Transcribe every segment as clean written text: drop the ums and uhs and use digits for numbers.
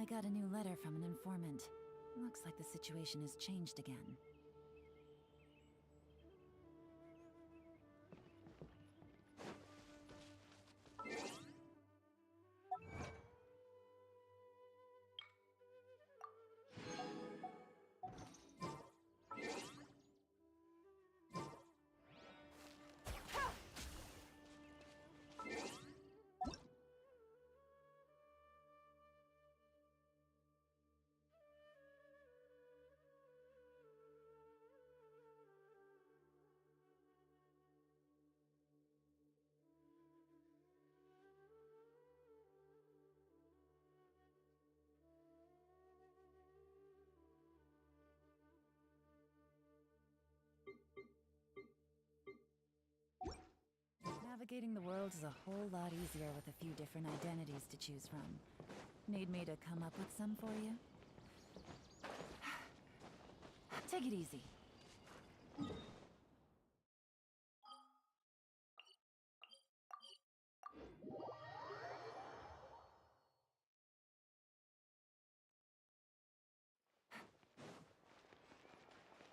I got a new letter from an informant. Looks like the situation has changed again. Navigating the world is a whole lot easier with a few different identities to choose from. Need me to come up with some for you? Take it easy.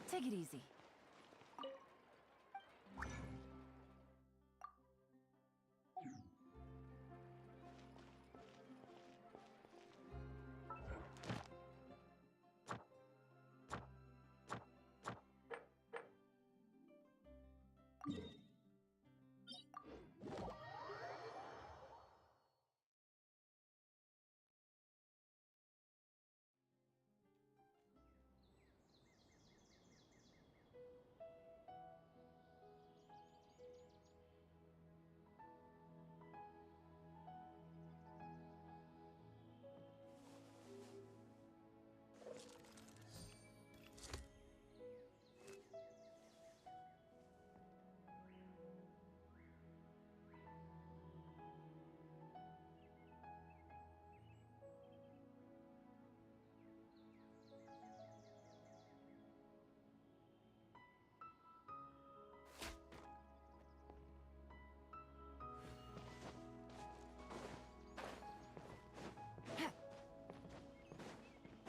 Take it easy.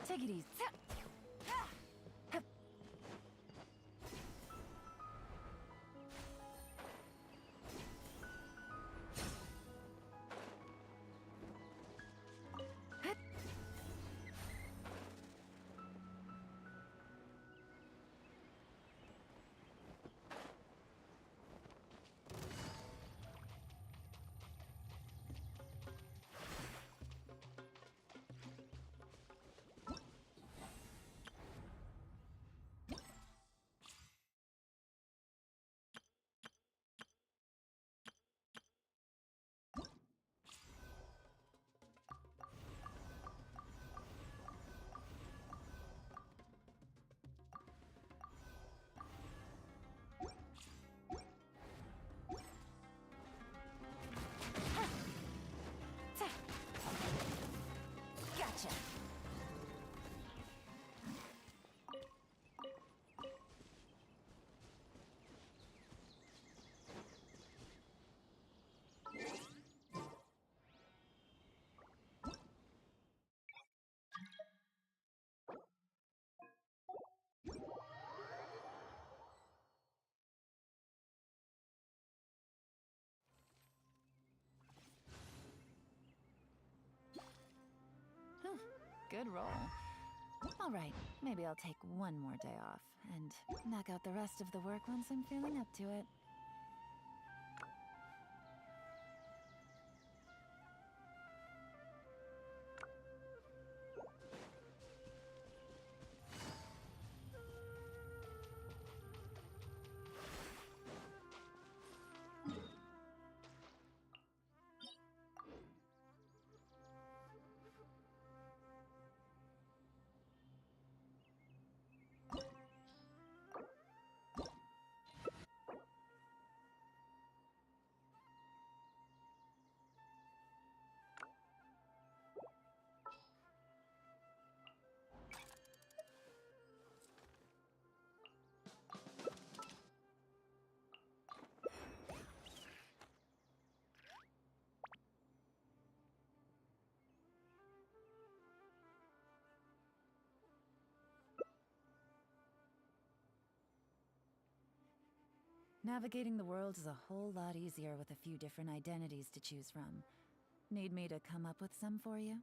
Take it easy. Gotcha. Whew, good roll. All right, maybe I'll take one more day off and knock out the rest of the work once I'm feeling up to it. Navigating the world is a whole lot easier with a few different identities to choose from. Need me to come up with some for you?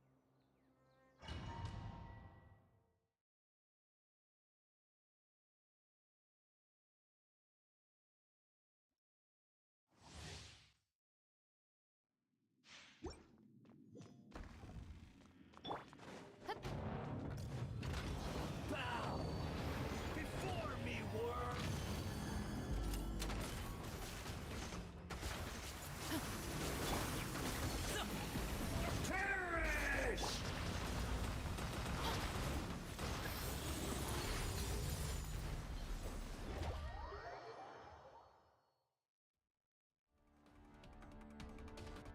Bow before me, worm! Perish!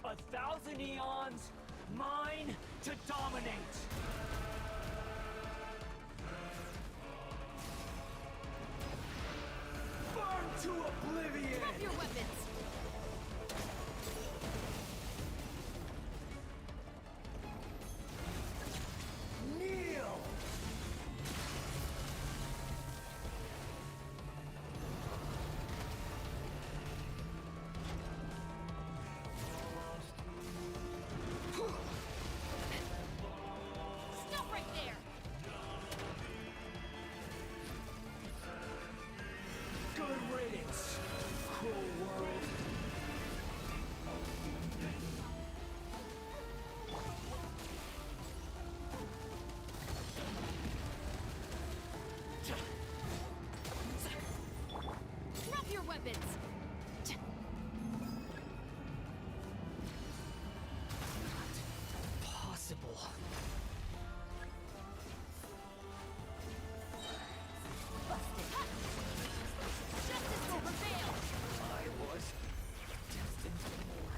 1,000 eons, mine to dominate! Burn to oblivion! Drop your weapons! Kneel! Stop right there! Good riddance, cruel world. Drop your weapons! Possible. Justice will prevail! I was destined for more.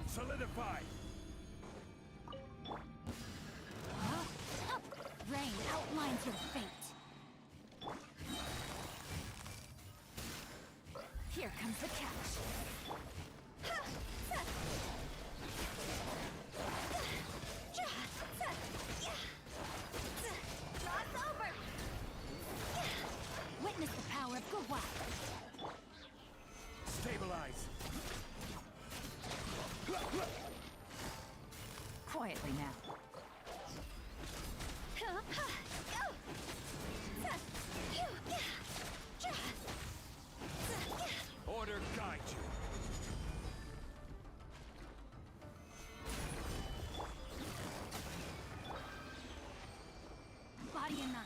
Solidify! Rain outlines your fate. Here comes the catch. Jaw's over! Witness the power of Gua. Stabilize! Quietly now. Order guide you! Body and mind.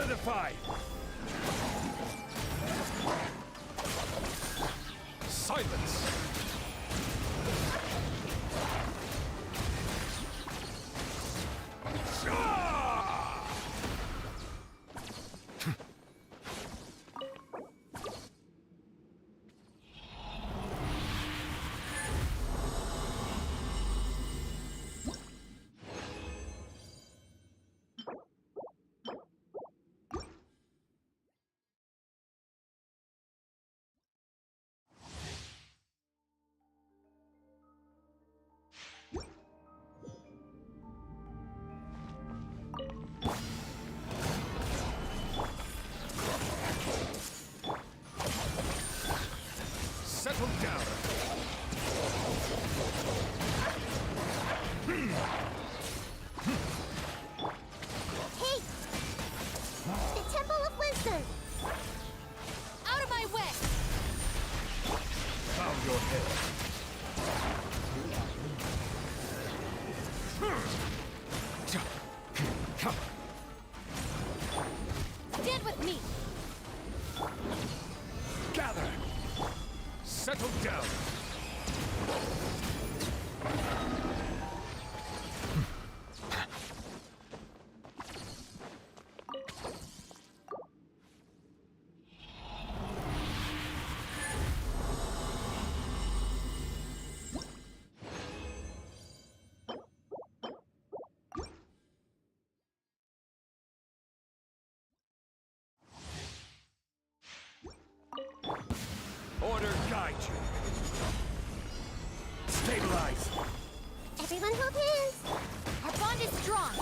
Solidify! Silence! Settle down! Hey! The Temple of Wisdom! Out of my way! Bow your head. Stand with me! Gather! Settle down! Order guide you. Stabilize. Everyone hold hands! Our bond is strong!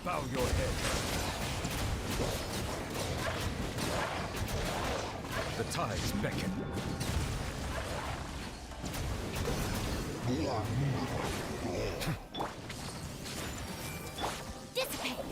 Bow your head. The tides beckon. Dissipate!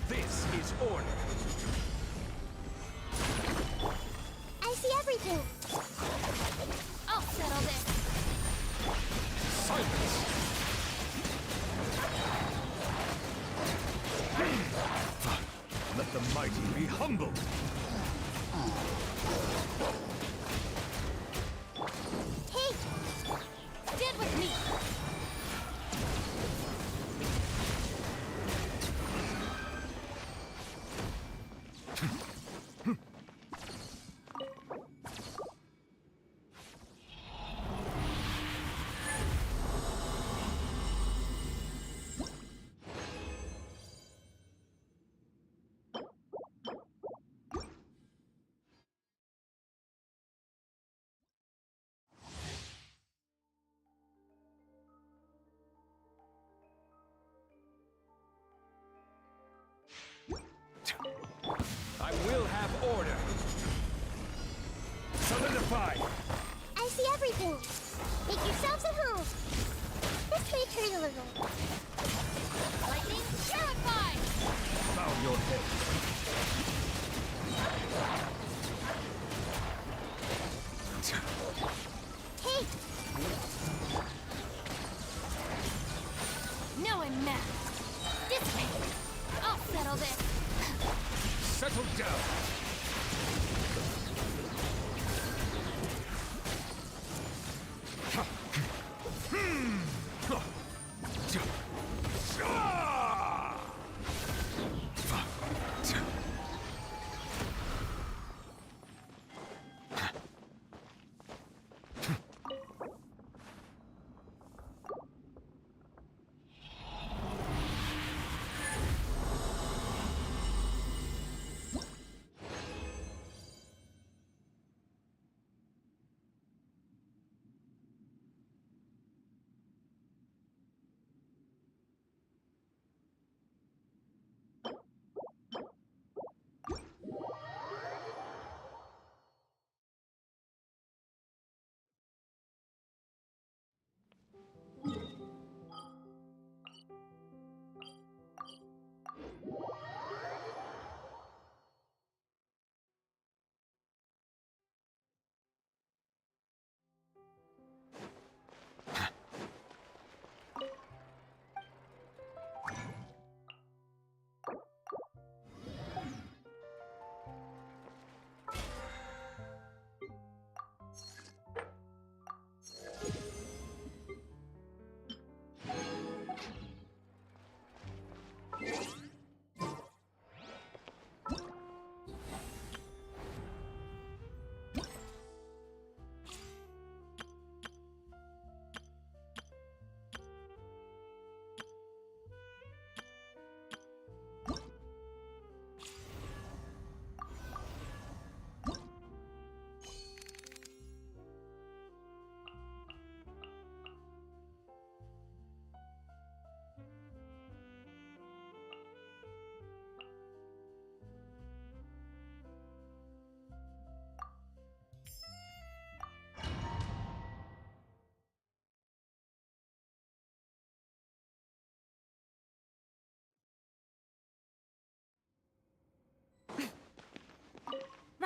This is order. I see everything! I'll settle this! Silence. Let the mighty be humbled. Hey! Stand with me! I will have order. Solidify. I see everything! Make yourselves at home! This may hurt a little. Lightning purified! Bow your head. Hey! No I'm mad! Dissipate! I'll settle this! Settle down.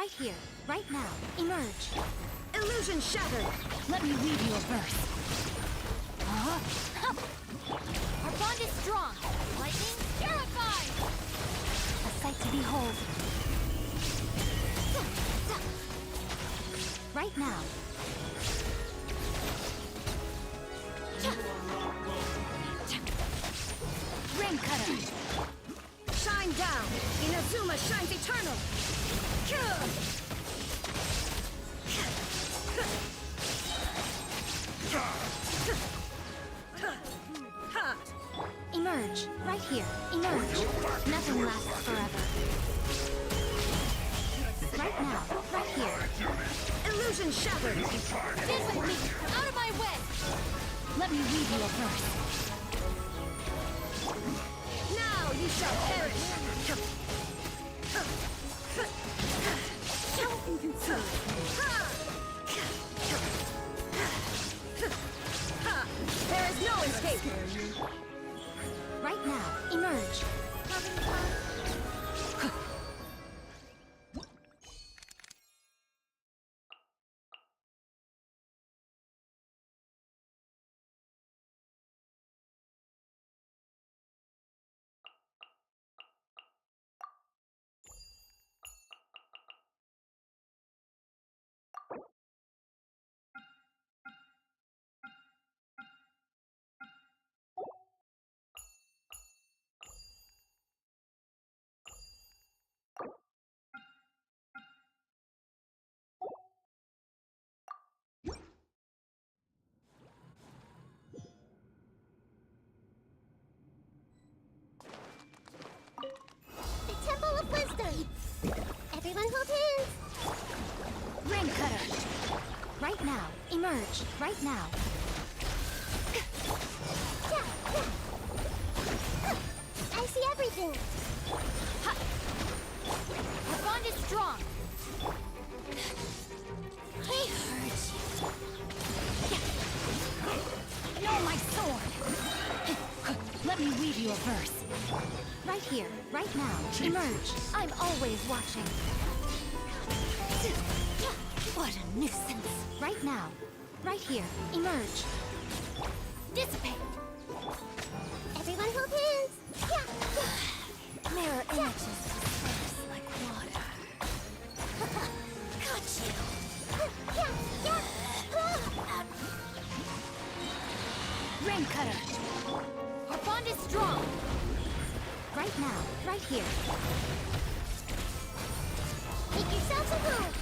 right here, right now. Emerge. Illusion shattered! Let me weave you a verse. Our bond is strong. Lightning terrified. A sight to behold. Right now. Rain cutter. Shine down! Inazuma shines eternal! Emerge. Right here. Emerge. Nothing lasts forever. Right now. Right here. Illusion shattered! Visit me! Out of my way! Let me weave you a verse. Now you shall perish! There is no escape! Right now. Emerge. The Temple of Wisdom. Everyone hold hands. Rain cutter. Right now. Emerge. Right now. I see everything. Our bond is strong. He hurts you. No, my sword. Let me weave you a verse. Right here, right now. Emerge. I'm always watching. What a nuisance. Right now. Right here. Emerge. Dissipate. Everyone hold hands. Mirror images disperse like water. Got you. Rain cutter. Our bond is strong. Right now. Right here. Make yourselves at home.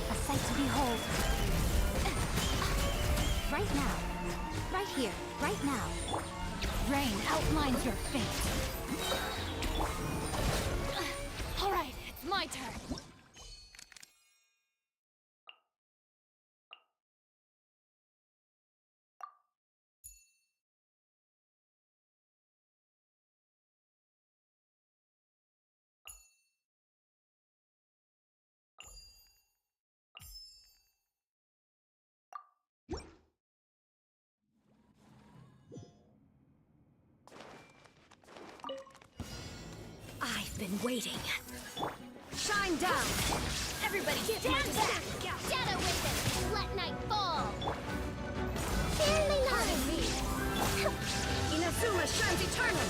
A sight to behold. Right now. Right here. Right now. Rain outlines your fate. All right, it's my turn. I've been waiting. Shine down! Everybody stand back! Shadow Witness, let night fall. Share my knowledge. Inazuma shines eternal!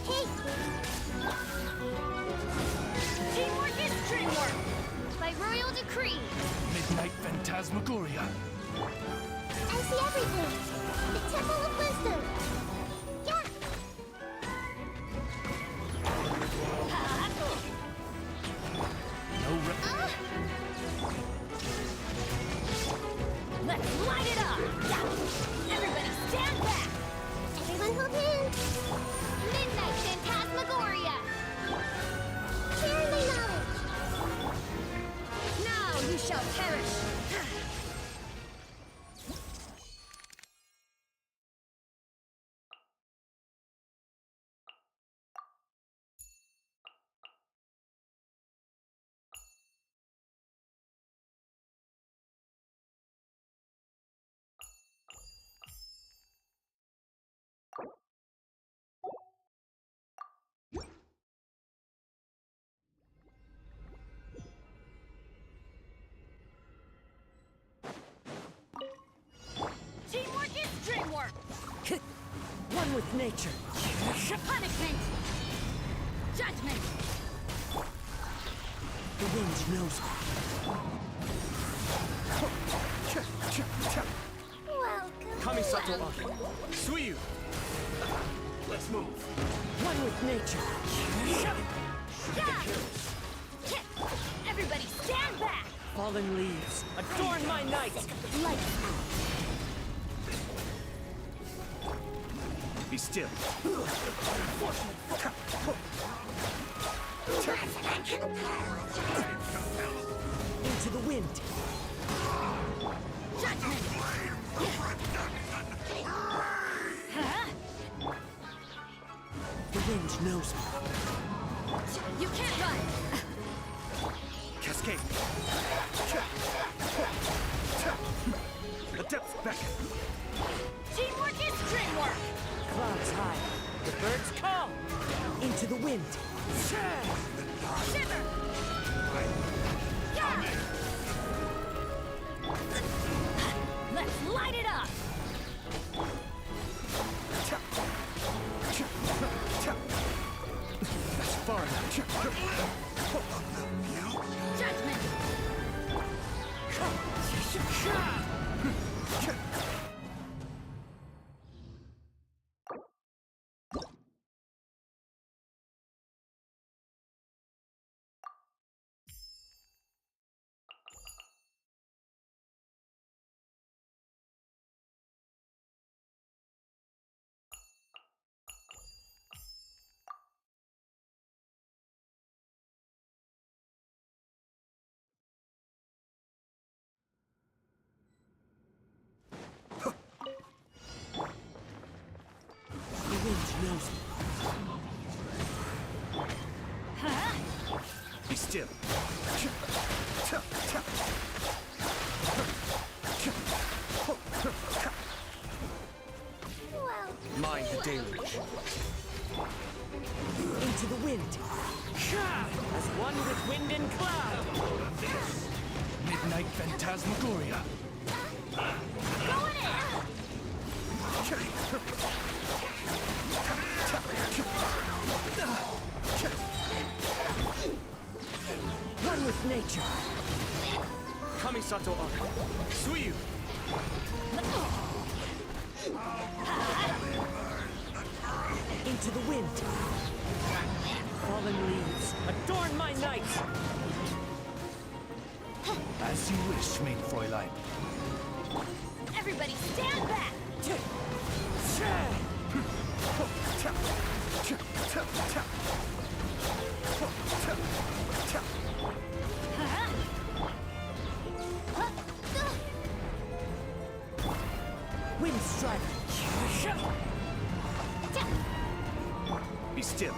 Hey, Teamwork is dreamwork! By royal decree! Midnight Phantasmagoria. I see everything. The Temple of Wisdom. Yeah. No re- Let's light it up! Yeah. Everybody stand back! Everyone hold hands. Midnight Phantasmagoria. Share my knowledge. Now you shall perish! One with nature. Punishment! Judgment! The wind knows me. Welcome. Kamisato Aki. Suiyu. Let's move. One with nature. Everybody stand back! Fallen leaves. Adorn my night. Lights out. Be still. Into the wind. Judgment! The wind knows me. You can't run! Cascade. The depths beckon. Teamwork is dreamwork! Clouds high. The birds call. Into the wind. Shiver! Yeah! Let's light it up! That's far enough. Judgment! The wind knows me. Be still. Welcome. Mind the deluge. Into the wind. As one with wind and cloud. Midnight Phantasmagoria. Going in! One with nature. Kamisato Aki. Suiyu. Into the wind. Fallen leaves. Adorn my night. As you wish, main Fräulein. Everybody stand back! Wind strider. Be still.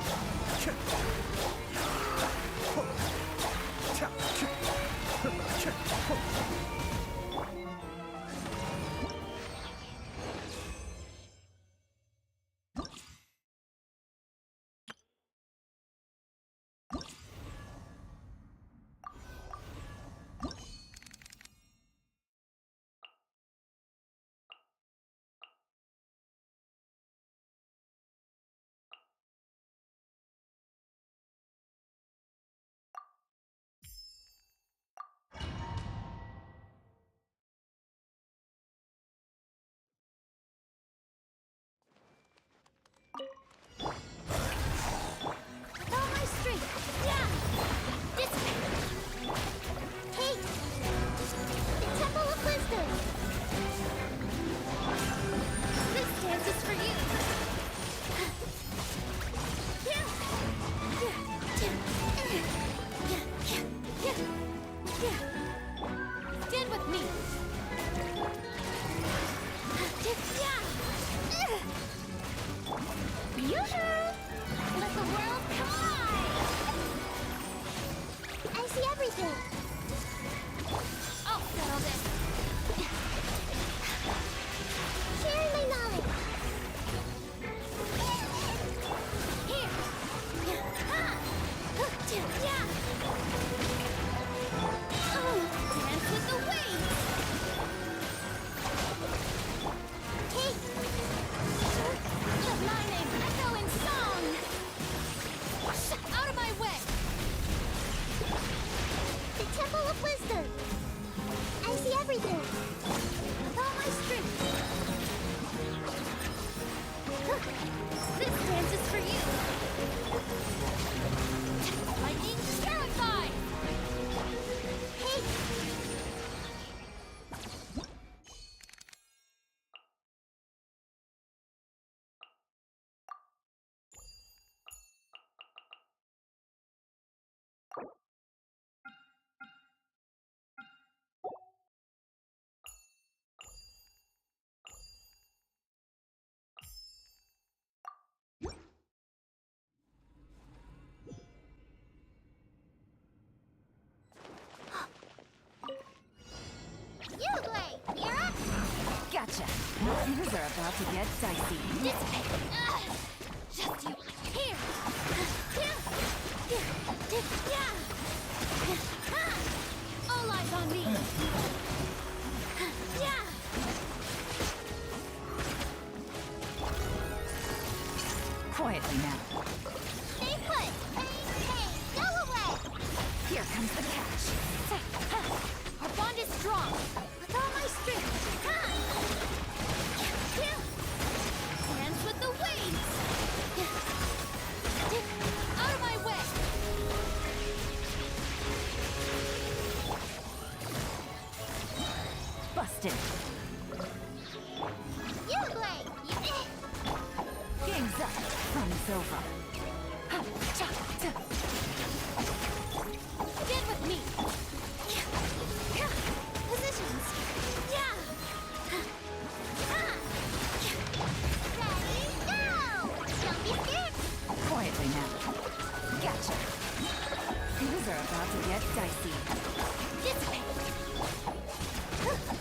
With all my strength. Yeah. This way. Hey. The Temple of Wisdom. This dance is for you. Stand with me. Yoo-hoo! Let the world collide! I see everything. I'll settle this! Sharing my knowledge. Here. Ha! Yeah. Dance with the waves. Hey. about to get dicey. Just you. Here. All eyes on me. Quietly now. Stay put. Hey, go away. Here comes the catch. Our bond is strong. With all my strength. Dance with the waves. Out of my way. Busted. You play. Game's up. Fun's over. Get with me. Positions. Ready, go! Don't be scared. Quietly now. Gotcha. Things are about to get dicey. Dissipate.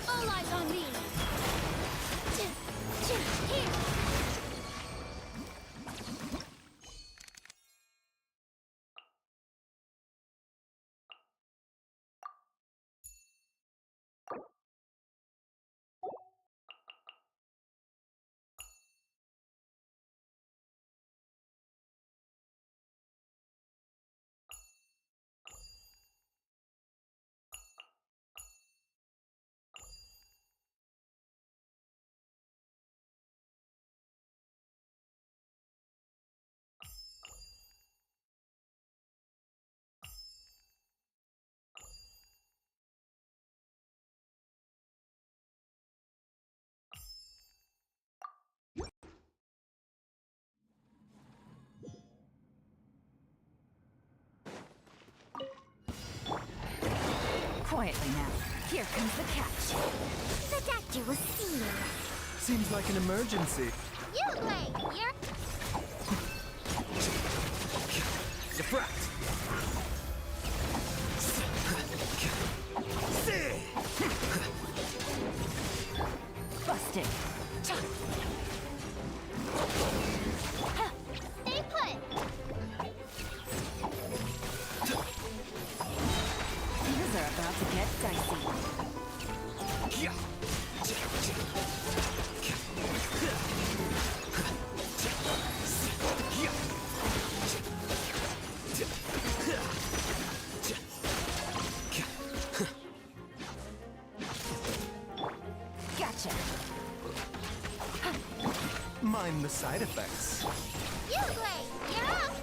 All eyes on me. Here. Quietly now. Here comes the catch. The doctor will see you. Seems like an emergency. You play. You're Defract! Busted. Stay put. Things are about to get dicey. Gotcha. Mind the side effects. You play. You're up.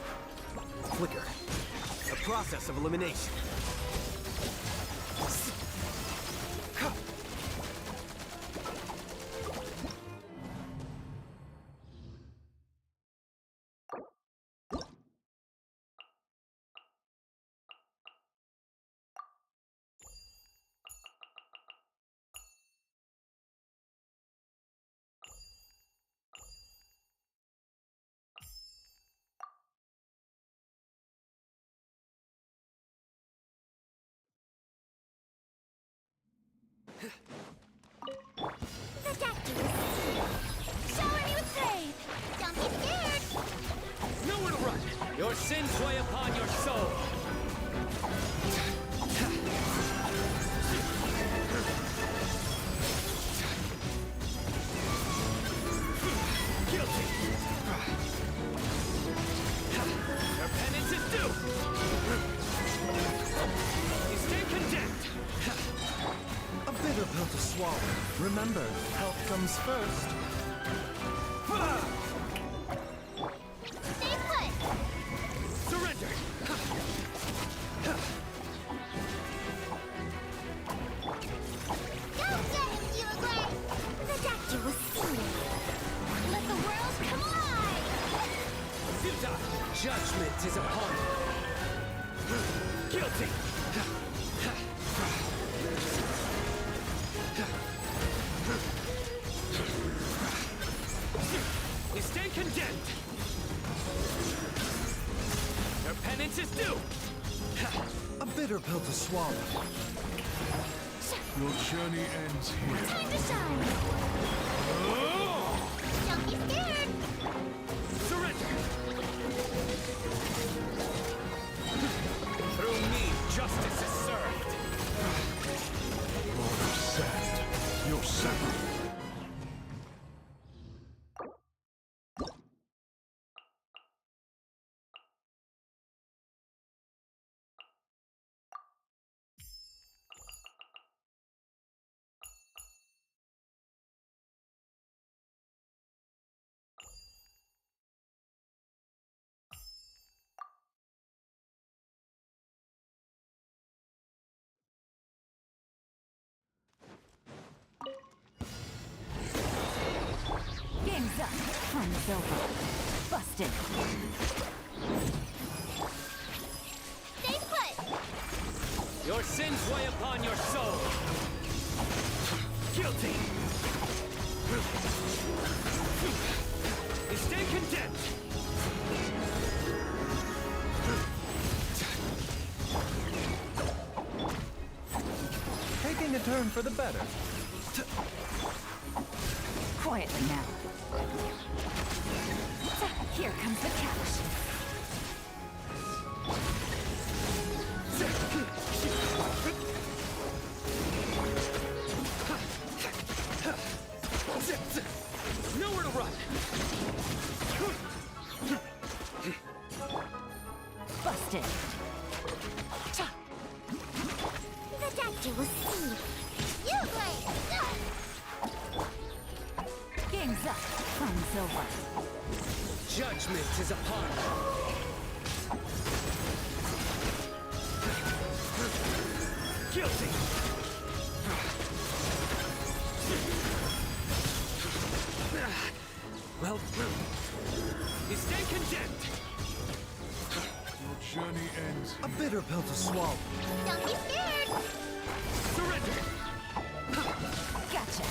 Flicker. A process of elimination. The doctor will see you. Shower me with praise. Don't be scared. Nowhere to run! Your sins weigh upon your soul! Guilty! Your penance is due! You stay condemned! A bitter pill to swallow. Remember, health comes first. Stay put. Surrender! Go get him, Uruguay. The doctor will see you. Let the world come alive. Futa! Judgment is upon you! Guilty! You stand condemned! Your penance is due! A bitter pill to swallow. Your journey ends here. Time to shine. Justice is served. Lord of Sand, you're severed. Game's up. Fun's over. Busted. Stay put! Your sins weigh upon your soul. Guilty. You stay condemned. Taking a turn for the better. Quietly now. Here comes the catch. Nowhere to run. Busted. The doctor will see you. You blame! Game's up. Fun's over. Judgment is upon you. Guilty. Well, you stay condemned. Your journey ends. A bitter pill to swallow. Don't be scared! Surrender. Gotcha.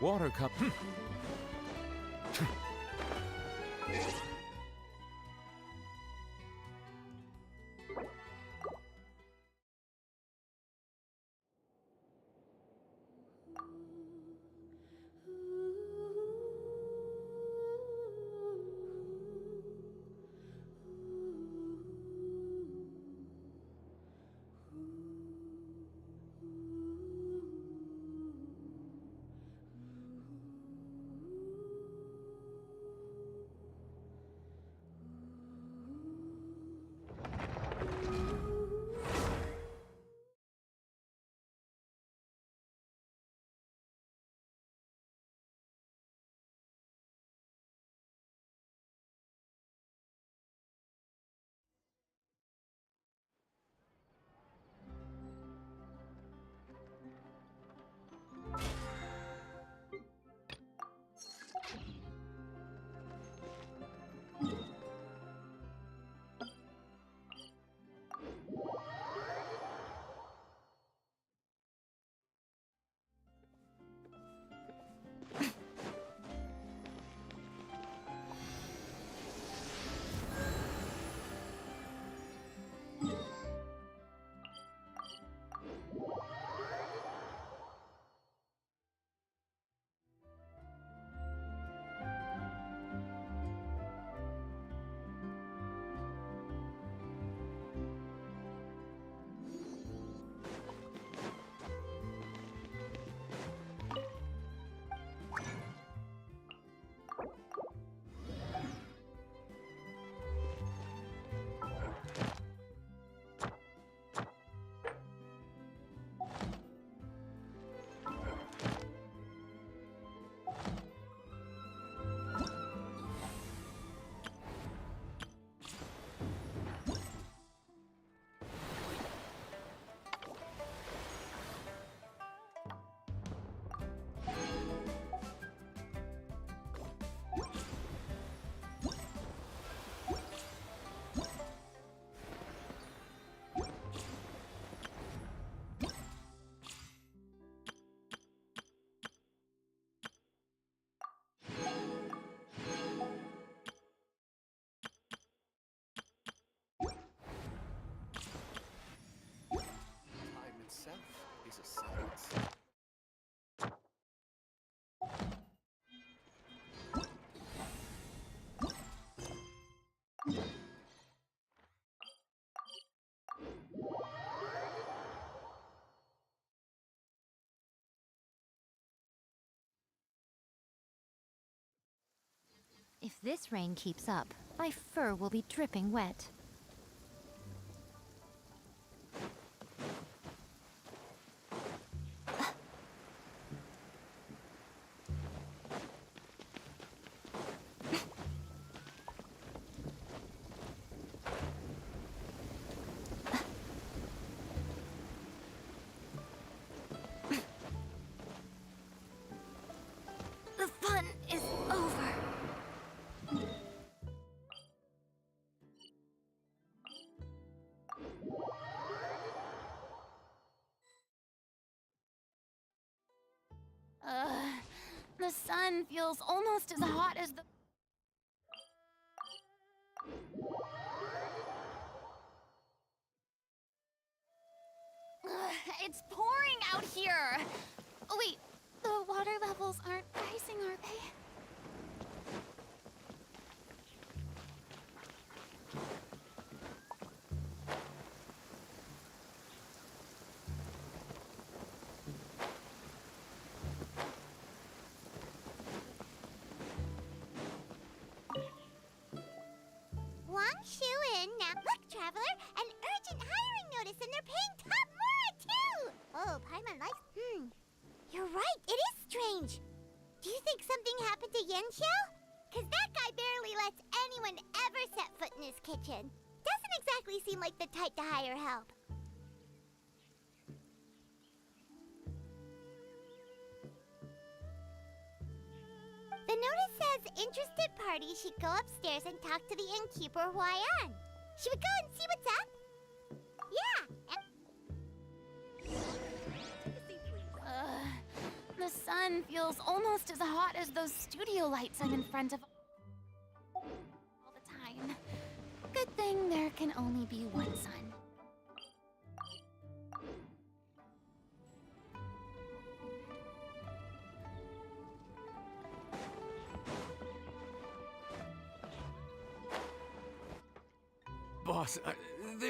Water cup. silence. If this rain keeps up, my fur will be dripping wet. The fun is over. The sun feels almost as hot as the... It's pouring out here! Oh wait, the water levels aren't rising, are they? Now look, Traveler, an urgent hiring notice, and they're paying top more too! Oh, Paimon likes... You're right, it is strange. Do you think something happened to Yenxiao? Cause that guy barely lets anyone ever set foot in his kitchen. Doesn't exactly seem like the type to hire help. The notice says interested parties should go upstairs and talk to the innkeeper Huayan. Should we go and see what's up? Yeah. The sun feels almost as hot as those studio lights I'm in front of all the time. Good thing there can only be one sun. Boss,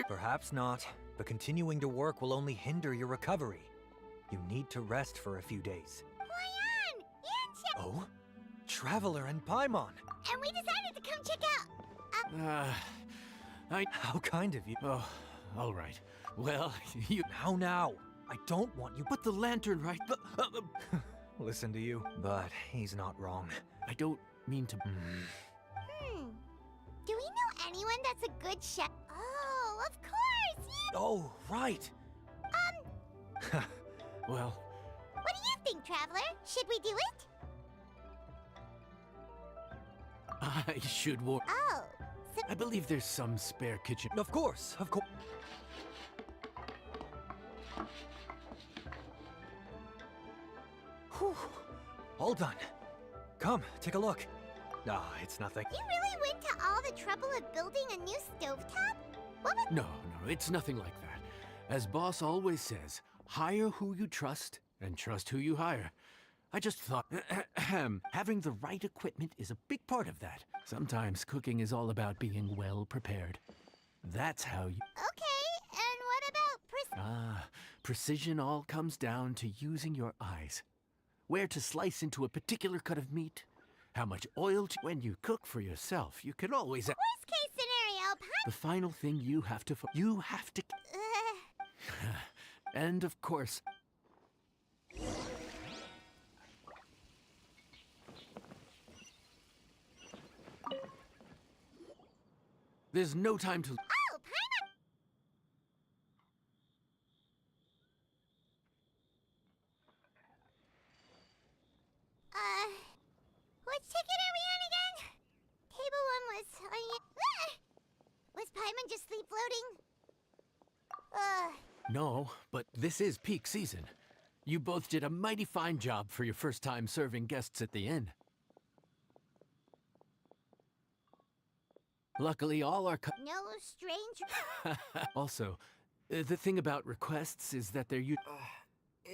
Perhaps not, but continuing to work will only hinder your recovery. You need to rest for a few days. Huayan! Yanxiao! Oh? Traveler and Paimon! And we decided to come check out. How kind of you. Oh, all right. Well, you... Now! I don't want you... Put the lantern right... Listen to you, but he's not wrong. I don't mean to... Do we know anyone that's a good chef? Oh, of course! Yeah. Oh, right! Well... What do you think, Traveler? Should we do it? I should warn... Oh, so... I believe there's some spare kitchen. Of course, of course. Whew. All done. Come, take a look. Ah, it's nothing. You really went to all the trouble of building a new stovetop? What would... No, it's nothing like that. As boss always says, hire who you trust and trust who you hire. I just thought, having the right equipment is a big part of that. Sometimes cooking is all about being well prepared. That's how you... Okay, and what about Precision all comes down to using your eyes. Where to slice into a particular cut of meat, how much oil to... When you cook for yourself, you can always... Worst case scenario, The final thing you have to... And of course... There's no time to... Oh, Paimon! Which ticket are we on again? Table 1 was... Was Paimon just sleep floating? No, but this is peak season. You both did a mighty fine job for your first time serving guests at the inn. Luckily, all our No strange... Also, the thing about requests is that they're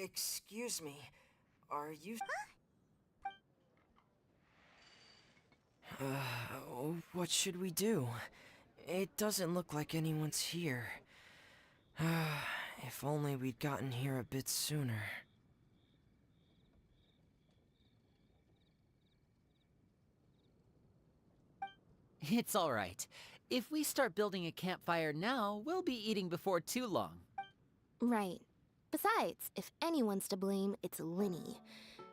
Excuse me. Are you... What should we do? It doesn't look like anyone's here. If only we'd gotten here a bit sooner. It's all right. If we start building a campfire now, we'll be eating before too long. Right. Besides, if anyone's to blame, it's Linny.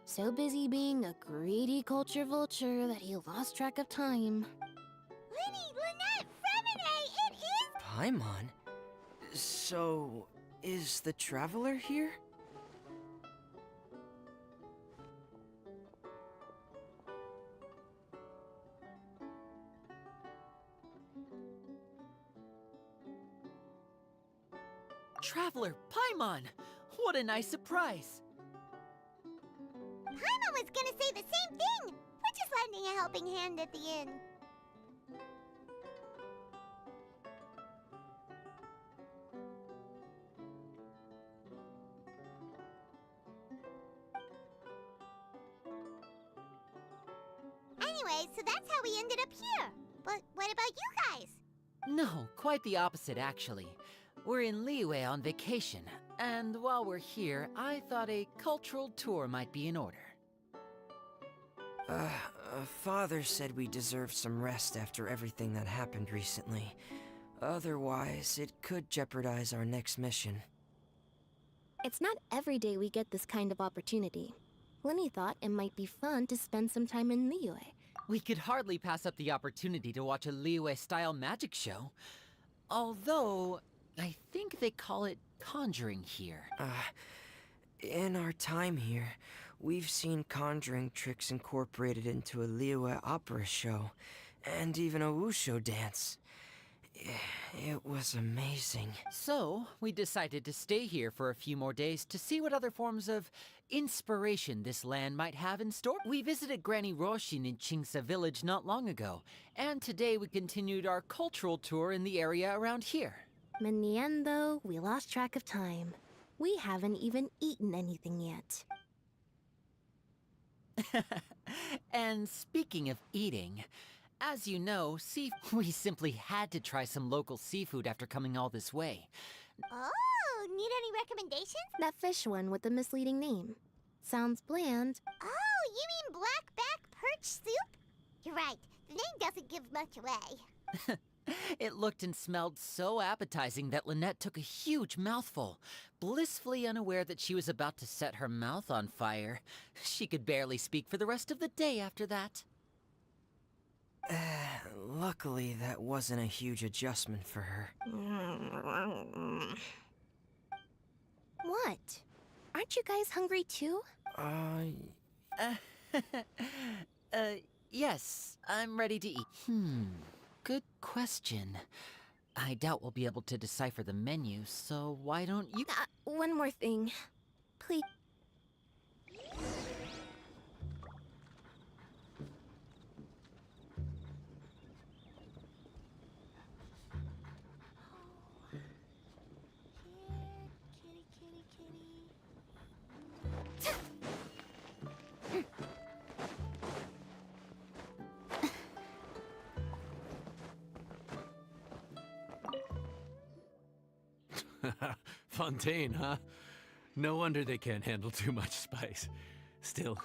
So busy being a greedy culture vulture that he lost track of time. Linny, Lynette, Fremine, it is... Paimon? So, is the Traveler here? Traveler, Paimon! What a nice surprise! Paimon was gonna say the same thing! We're just lending a helping hand at the inn. Anyway, so that's how we ended up here. But what about you guys? No, quite the opposite, actually. We're in Liyue on vacation, and while we're here, I thought a cultural tour might be in order. Father said we deserve some rest after everything that happened recently. Otherwise, it could jeopardize our next mission. It's not every day we get this kind of opportunity. Linny thought it might be fun to spend some time in Liyue. We could hardly pass up the opportunity to watch a Liyue-style magic show. Although, I think they call it conjuring here. In our time here, we've seen conjuring tricks incorporated into a Liyue opera show, and even a wushu dance. It was amazing. So, we decided to stay here for a few more days to see what other forms of inspiration this land might have in store. We visited Granny Roshin in Qingsa village not long ago, and today we continued our cultural tour in the area around here. In the end, though, we lost track of time. We haven't even eaten anything yet. And speaking of eating, as you know, we simply had to try some local seafood after coming all this way. Oh, need any recommendations? That fish one with the misleading name. Sounds bland. Oh, you mean blackback perch soup? You're right, the name doesn't give much away. It looked and smelled so appetizing that Lynette took a huge mouthful, blissfully unaware that she was about to set her mouth on fire. She could barely speak for the rest of the day after that. Luckily, that wasn't a huge adjustment for her. What? Aren't you guys hungry too? Yes, I'm ready to eat. Good question. I doubt we'll be able to decipher the menu, so why don't you... One more thing. Please. Fontaine, huh? No wonder they can't handle too much spice. Still,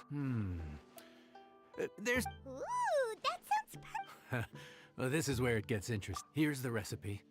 there's... Ooh, that sounds perfect. Well, this is where it gets interesting. Here's the recipe.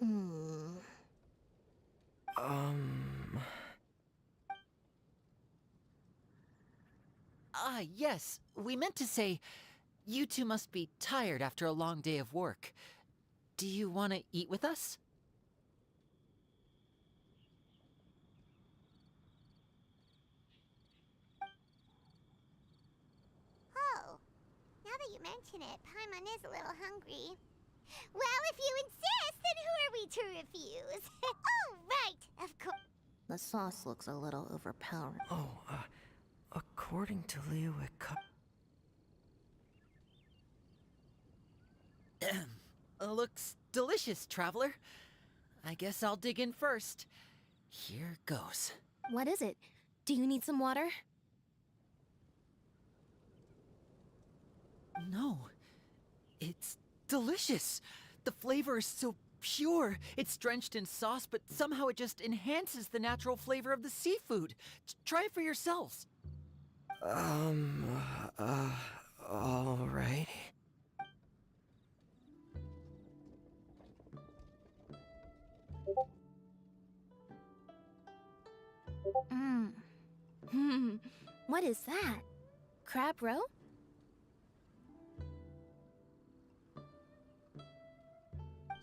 Hmm. Ah, yes. We meant to say, you two must be tired after a long day of work. Do you want to eat with us? Oh, now that you mention it, Paimon is a little hungry. Well, if you insist, then who are we to refuse? Oh, right, of course. The sauce looks a little overpowering. Oh, according to Liyue Cup... Looks delicious, traveler. I guess I'll dig in first. Here goes. What is it? Do you need some water? No. It's delicious. The flavor is so pure. It's drenched in sauce, but somehow it just enhances the natural flavor of the seafood. Try it for yourselves. All right. What is that? Crab roe?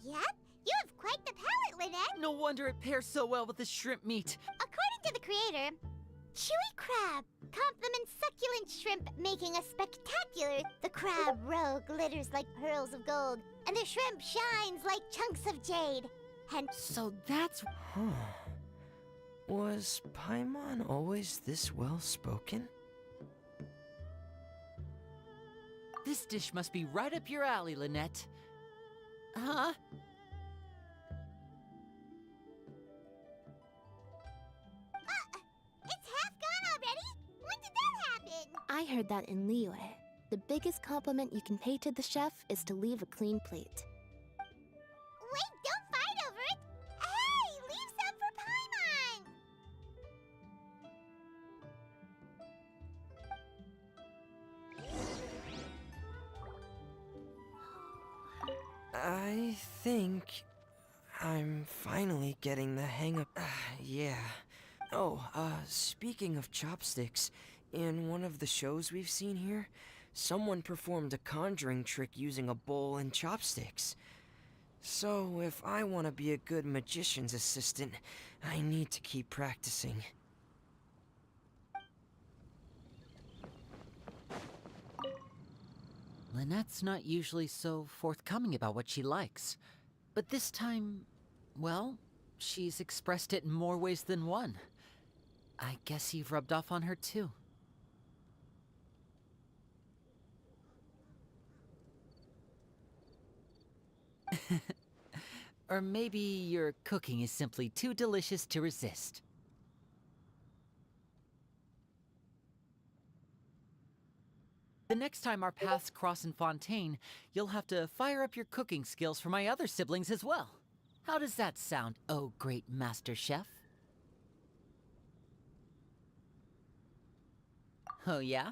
Yep, you have quite the palate, Lynette. No wonder it pairs so well with the shrimp meat. According to the creator, chewy crab complements succulent shrimp, making us spectacular. The crab roe glitters like pearls of gold, and the shrimp shines like chunks of jade. And So that's... Huh. Was Paimon always this well-spoken? This dish must be right up your alley, Lynette. Huh? it's half gone already? When did that happen? I heard that in Liyue. The biggest compliment you can pay to the chef is to leave a clean plate. Wait, don't fight over it! Hey, leave some for Paimon! I think I'm finally getting the hang of... yeah. Oh, speaking of chopsticks, in one of the shows we've seen here, someone performed a conjuring trick using a bowl and chopsticks. So, if I want to be a good magician's assistant, I need to keep practicing. Lynette's not usually so forthcoming about what she likes. But this time, well, she's expressed it in more ways than one. I guess you've rubbed off on her too. Or maybe your cooking is simply too delicious to resist. The next time our paths cross in Fontaine, you'll have to fire up your cooking skills for my other siblings as well. How does that sound, oh great master chef? Oh yeah?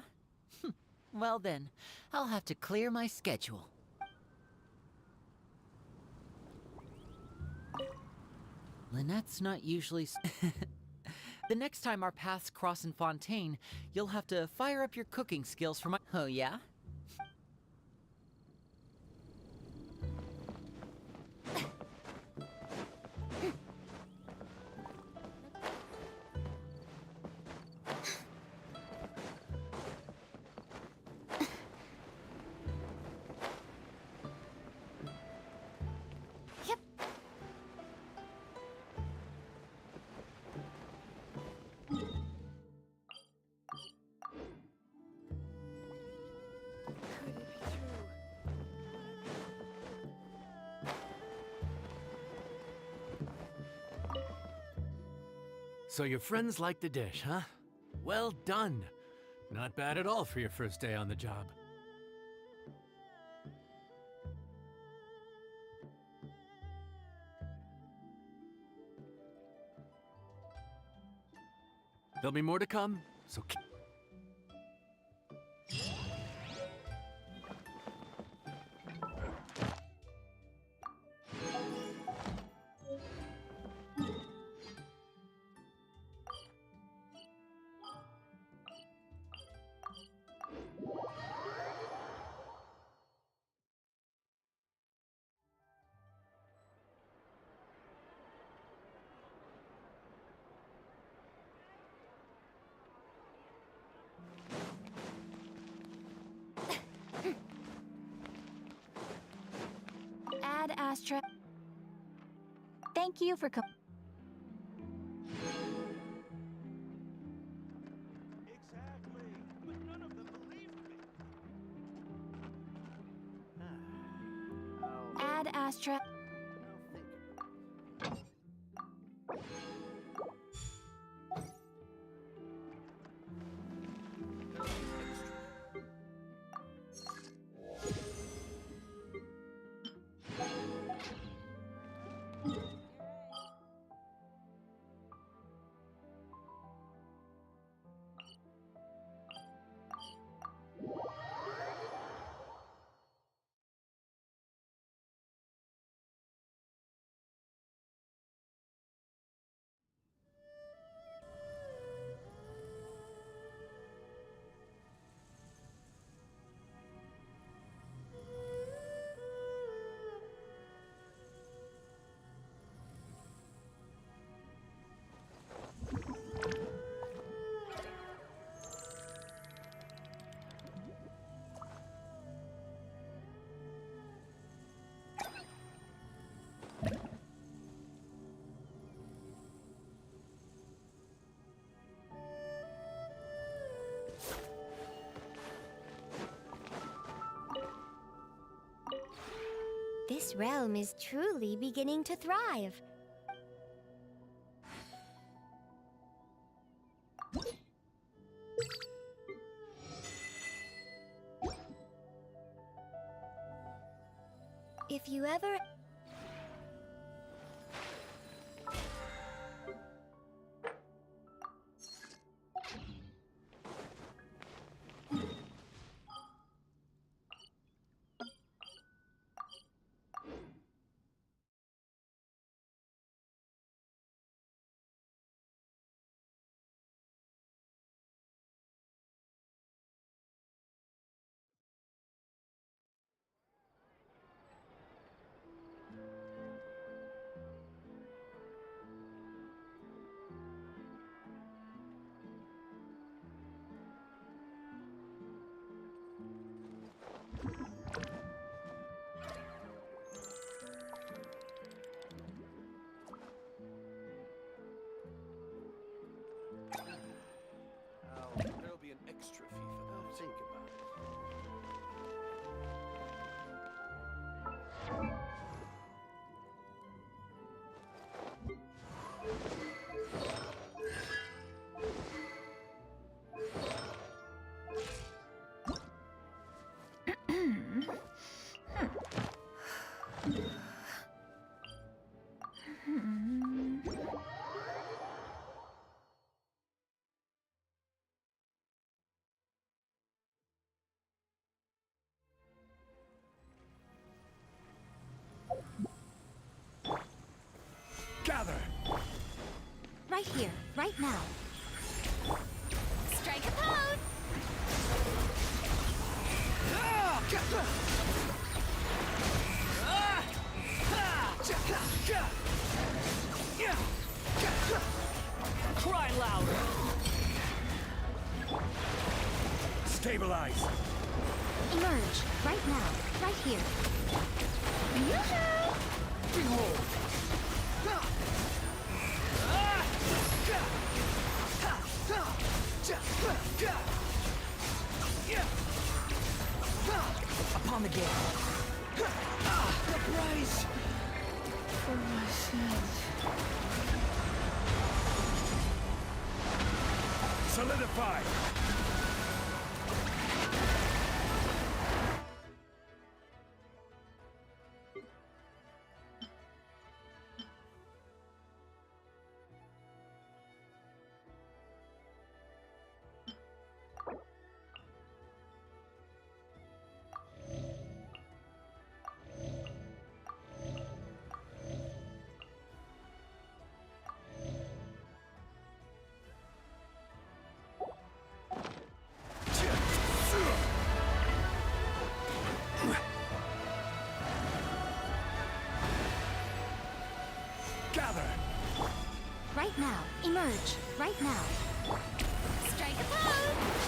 Well then, I'll have to clear my schedule. Lynette's not usually... The next time our paths cross in Fontaine, you'll have to fire up your cooking skills for my... Oh yeah? So your friends like the dish, huh? Well done. Not bad at all for your first day on the job. There'll be more to come, so keep... Ad Astra. Thank you for coming. Exactly. But none of them believed me. Ad Astra. This realm is truly beginning to thrive. If you ever... There'll be an extra fee for that. Think about it. Gather! Right here, right now. Strike a pose! Cry louder! Stabilize! Emerge, right now, right here. Yoo-hoo! Behold! Upon the gate. The price! For my sins. Solidify! Gather! Right now, emerge, right now. Strike a pose!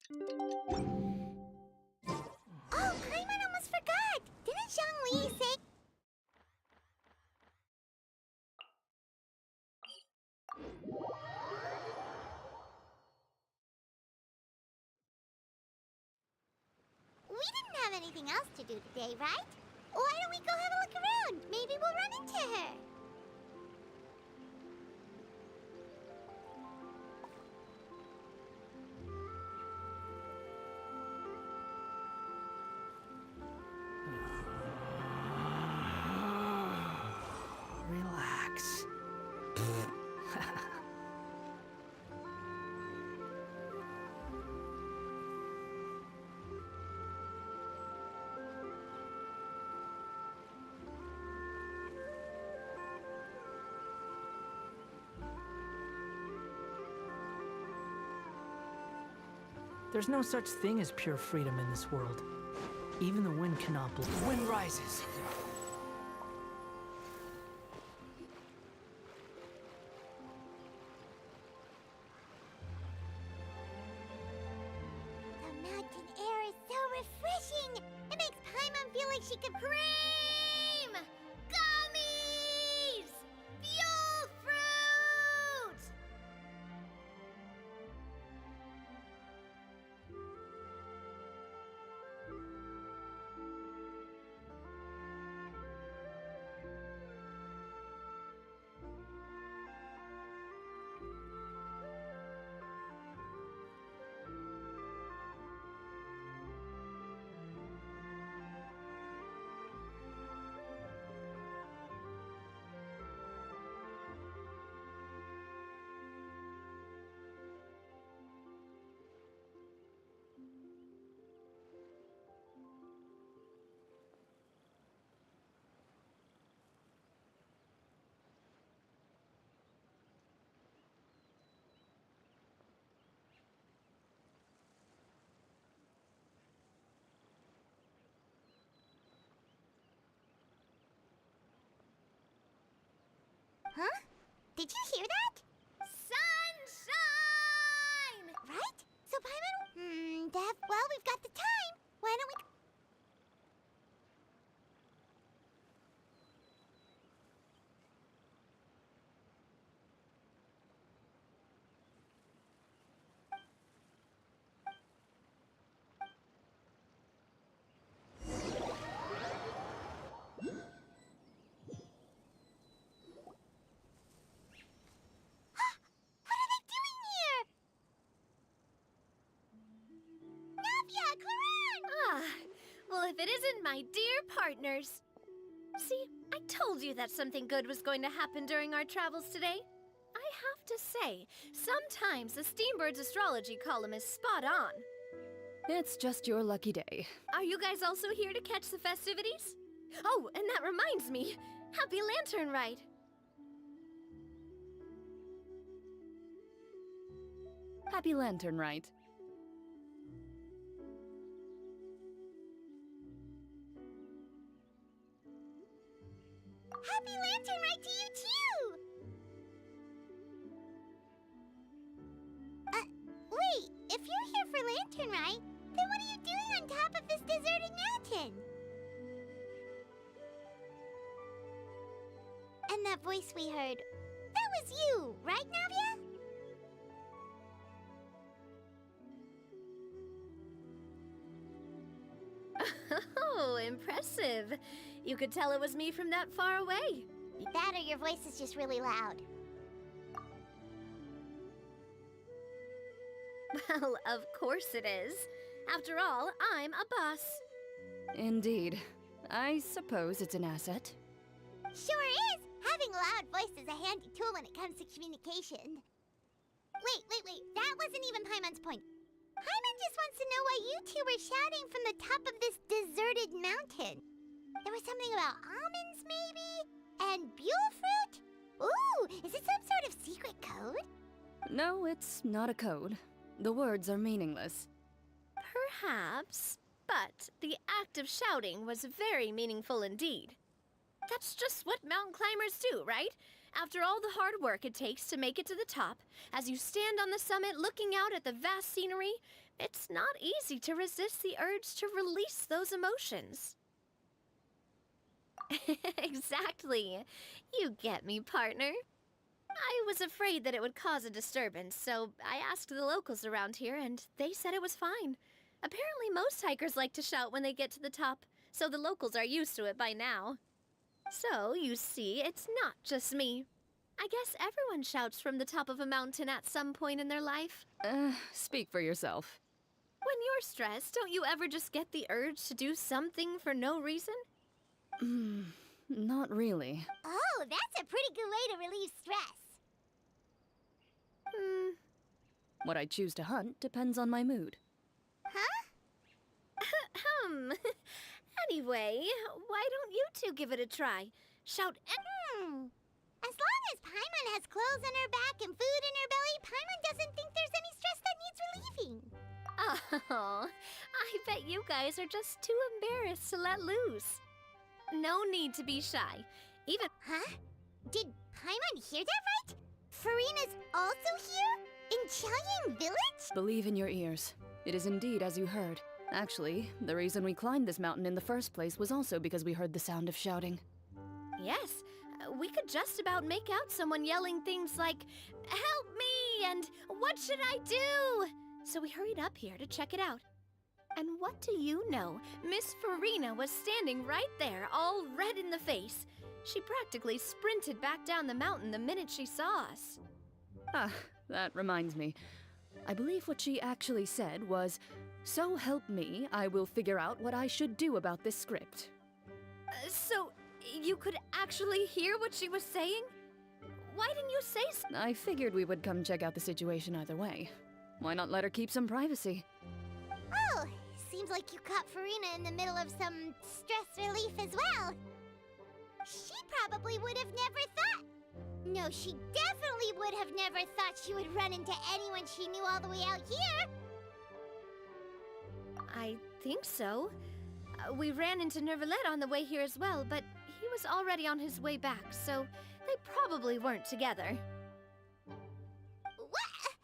Oh, Paimon almost forgot! Didn't Zhongli say... We didn't have anything else to do today, right? Why don't we go have a look around? Maybe we'll run into her. Relax. There's no such thing as pure freedom in this world. Even the wind cannot blow. The wind rises. The mountain air is so refreshing! It makes Paimon feel like she could cream! Gummies! Fuel fruit! Huh? Did you hear that? Sunshine! Right? So Paimon... well, we've got the time. Why don't we... What are they doing here? Navia, Clarin! Ah, well, if it isn't my dear partners. See, I told you that something good was going to happen during our travels today. I have to say, sometimes the Steambird's astrology column is spot on. It's just your lucky day. Are you guys also here to catch the festivities? Oh, and that reminds me, Happy Lantern Ride. Happy Lantern, right? Happy Lantern Ride to you, too! Wait, if you're here for Lantern Ride, then what are you doing on top of this deserted mountain? And that voice we heard, that was you, right, Navia? Oh, impressive. You could tell it was me from that far away. That or your voice is just really loud. Well, of course it is. After all, I'm a boss. Indeed. I suppose it's an asset. Sure is! Having a loud voice is a handy tool when it comes to communication. Wait. That wasn't even Paimon's point. Paimon just wants to know why you two were shouting from the top of this deserted mountain. There was something about almonds, maybe? And buell fruit? Ooh, is it some sort of secret code? No, it's not a code. The words are meaningless. Perhaps, but the act of shouting was very meaningful indeed. That's just what mountain climbers do, right? After all the hard work it takes to make it to the top, as you stand on the summit looking out at the vast scenery, it's not easy to resist the urge to release those emotions. Exactly. You get me, partner. I was afraid that it would cause a disturbance, so I asked the locals around here, and they said it was fine. Apparently most hikers like to shout when they get to the top, so the locals are used to it by now. So, you see, it's not just me. I guess everyone shouts from the top of a mountain at some point in their life. Speak for yourself. When you're stressed, don't you ever just get the urge to do something for no reason? Not really. Oh, that's a pretty good way to relieve stress. What I choose to hunt depends on my mood. Huh? Anyway, why don't you two give it a try? Shout As long as Paimon has clothes on her back and food in her belly, Paimon doesn't think there's any stress that needs relieving. Oh, I bet you guys are just too embarrassed to let loose. No need to be shy. Even... Huh? Did Paimon hear that right? Farina's also here? In Qiaoying Village? Believe in your ears. It is indeed as you heard. Actually, the reason we climbed this mountain in the first place was also because we heard the sound of shouting. Yes, we could just about make out someone yelling things like, "Help me!" and "What should I do?" So we hurried up here to check it out. And what do you know? Miss Farina was standing right there, all red in the face. She practically sprinted back down the mountain the minute she saw us. Ah, that reminds me. I believe what she actually said was, "So help me, I will figure out what I should do about this script." So, you could actually hear what she was saying? Why didn't you say so? I figured we would come check out the situation either way. Why not let her keep some privacy? Oh, seems like you caught Farina in the middle of some stress relief as well. She probably would have never thought... No, she definitely would have never thought she would run into anyone she knew all the way out here. I think so. We ran into Nervalet on the way here as well, but he was already on his way back, so they probably weren't together. What?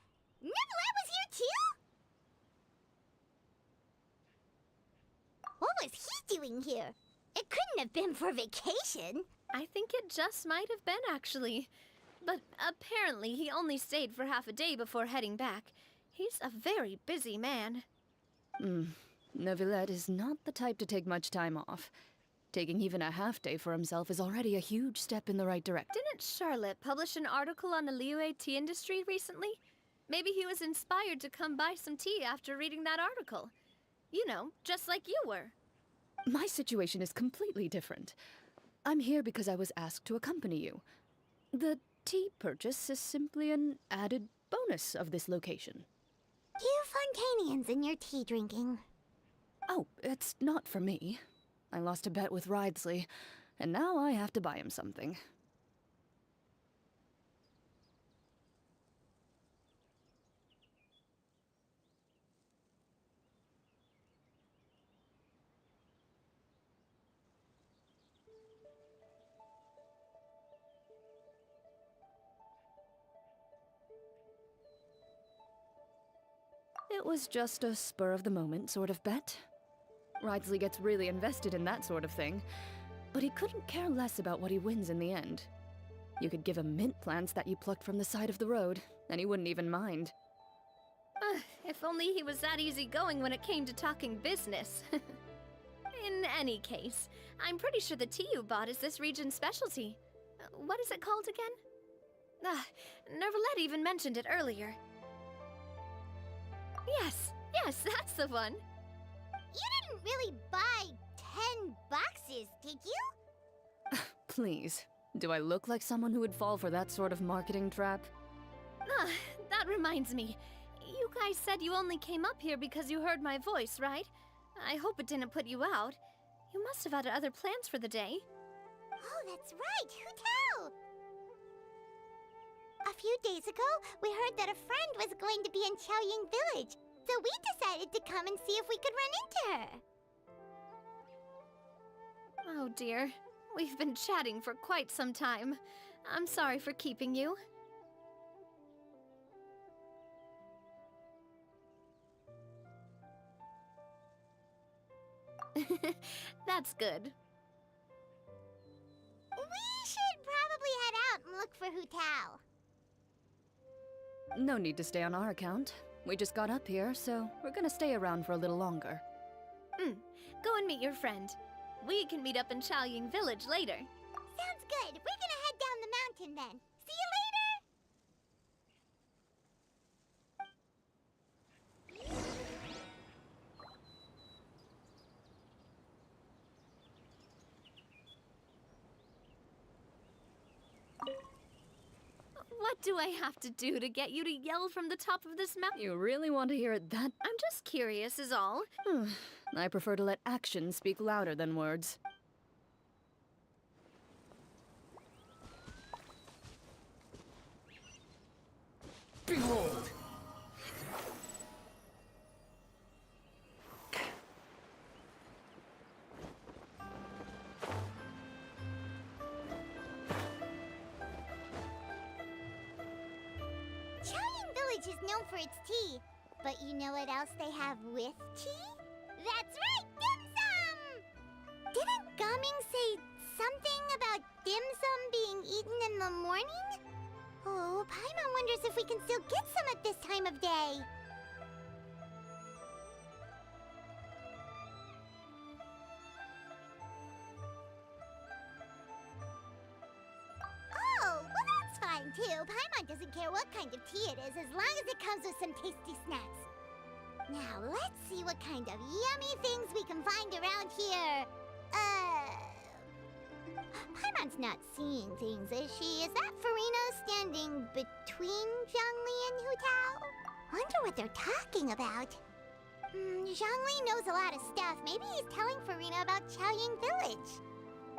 Nervalet was here too? What was he doing here? It couldn't have been for vacation. I think it just might have been, actually. But apparently he only stayed for half a day before heading back. He's a very busy man. Neuvillette is not the type to take much time off. Taking even a half day for himself is already a huge step in the right direction. Didn't Charlotte publish an article on the Liyue tea industry recently? Maybe he was inspired to come buy some tea after reading that article. You know, just like you were. My situation is completely different. I'm here because I was asked to accompany you. The tea purchase is simply an added bonus of this location. You Fontanians and your tea drinking. Oh, it's not for me. I lost a bet with Ridesley, and now I have to buy him something. It was just a spur-of-the-moment sort of bet. Ridesley gets really invested in that sort of thing, but he couldn't care less about what he wins in the end. You could give him mint plants that you plucked from the side of the road, and he wouldn't even mind. If only he was that easygoing when it came to talking business. In any case, I'm pretty sure the tea you bought is this region's specialty. What is it called again? Nervalet even mentioned it earlier. Yes, that's the one. You didn't really buy 10 boxes, did you? Please, do I look like someone who would fall for that sort of marketing trap? Ah, that reminds me. You guys said you only came up here because you heard my voice, right? I hope it didn't put you out. You must have had other plans for the day. Oh, that's right, Hu Tao! A few days ago, we heard that a friend was going to be in Qiaoying Village, so we decided to come and see if we could run into her. Oh dear. We've been chatting for quite some time. I'm sorry for keeping you. That's good. We should probably head out and look for Hu Tao. No need to stay on our account. We just got up here, so we're gonna stay around for a little longer. Go and meet your friend. We can meet up in Qiaoying Village later. Sounds good. We're gonna head down the mountain then. See you later! What do I have to do to get you to yell from the top of this mountain? You really want to hear it that? I'm just curious is all. I prefer to let actions speak louder than words. Behold! Qiaoying Village is known for its tea, but you know what else they have with tea? That's right, dim sum! Didn't Gaming say something about dim sum being eaten in the morning? Oh, Paimon wonders if we can still get some at this time of day. Oh, well that's fine too. Paimon doesn't care what kind of tea it is as long as it comes with some tasty snacks. Now let's see what kind of yummy things we can find around here. Paimon's not seeing things, is she? Is that Farina standing between Zhongli and Hu Tao? Wonder what they're talking about. Zhongli knows a lot of stuff. Maybe he's telling Farina about Qiaoying Village.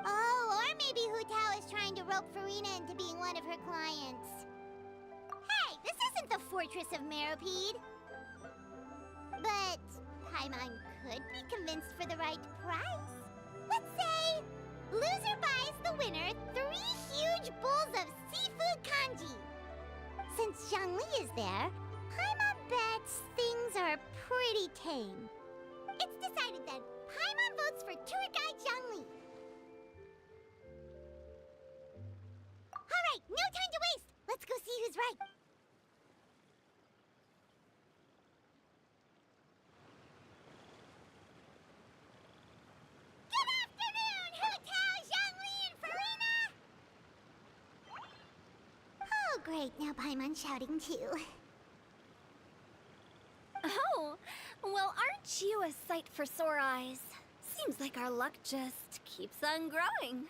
Oh, or maybe Hu Tao is trying to rope Farina into being one of her clients. Hey, this isn't the Fortress of Meropide. But Paimon could be convinced for the right price. Let's say loser buys the winner 3 huge bowls of seafood kanji. Since Zhongli is there, Paimon bets things are pretty tame. It's decided then. Paimon votes for tour guide Zhongli. All right, no time to waste. Let's go see who's right. Good afternoon, Hu Tao, Zhongli, and Farina! Oh, great. Now Paimon's shouting too. Oh, well, aren't you a sight for sore eyes? Seems like our luck just keeps on growing.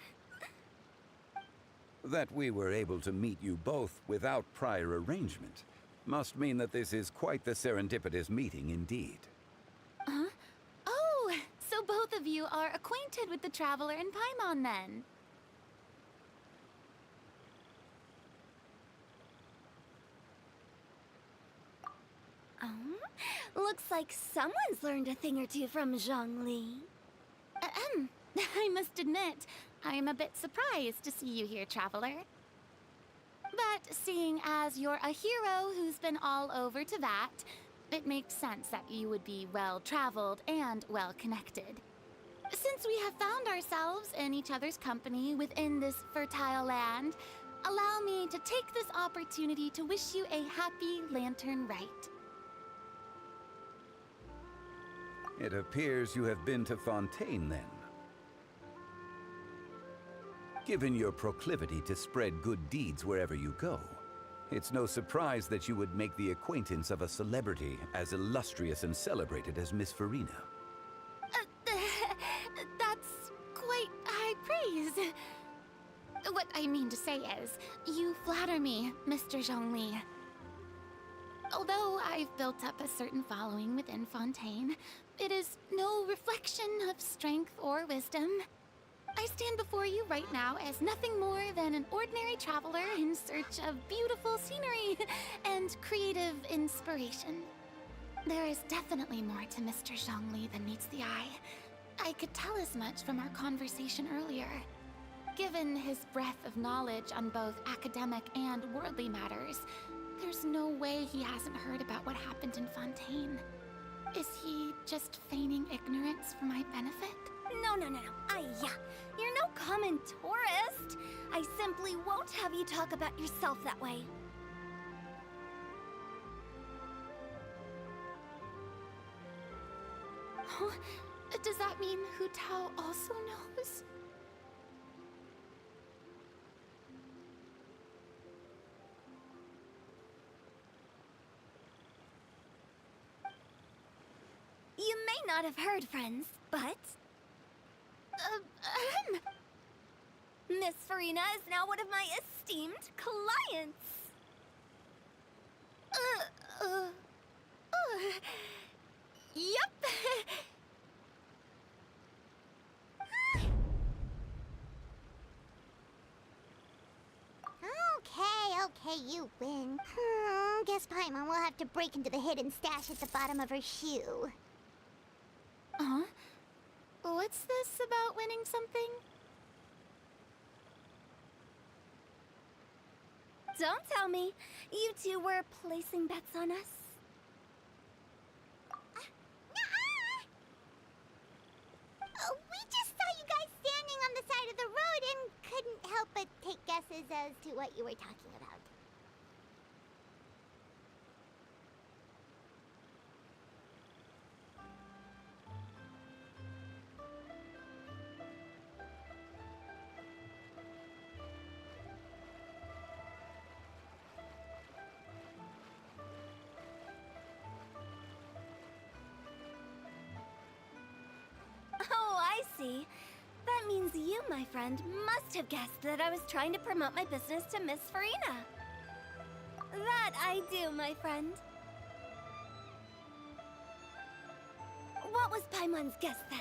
That we were able to meet you both without prior arrangement must mean that this is quite the serendipitous meeting indeed. Huh? Oh, so both of you are acquainted with the Traveler and Paimon then? Looks like someone's learned a thing or two from Zhongli. I must admit, I am a bit surprised to see you here, Traveler. But seeing as you're a hero who's been all over to that, it makes sense that you would be well-traveled and well-connected. Since we have found ourselves in each other's company within this fertile land, allow me to take this opportunity to wish you a happy Lantern Rite. It appears you have been to Fontaine then. Given your proclivity to spread good deeds wherever you go, It's no surprise that you would make the acquaintance of a celebrity as illustrious and celebrated as Miss Farina. That's quite high praise. What I mean to say is, you flatter me, Mr. Zhongli. Although I've built up a certain following within Fontaine, it is no reflection of strength or wisdom. I stand before you right now as nothing more than an ordinary traveler in search of beautiful scenery and creative inspiration. There is definitely more to Mr. Zhongli than meets the eye. I could tell as much from our conversation earlier. Given his breadth of knowledge on both academic and worldly matters, there's no way he hasn't heard about what happened in Fontaine. Is he just feigning ignorance for my benefit? No. You're no common tourist. I simply won't have you talk about yourself that way. Huh? Does that mean Hu Tao also knows? You may not have heard, friends, but... Miss Farina is now one of my esteemed clients. Yep. Okay, you win. Guess Paimon will have to break into the hidden stash at the bottom of her shoe. Huh? What's this about winning something? Don't tell me. You two were placing bets on us. We just saw you guys standing on the side of the road and couldn't help but take guesses as to what you were talking about. Oh, I see. That means you, my friend, must have guessed that I was trying to promote my business to Miss Farina. That I do, my friend. What was Paimon's guess then?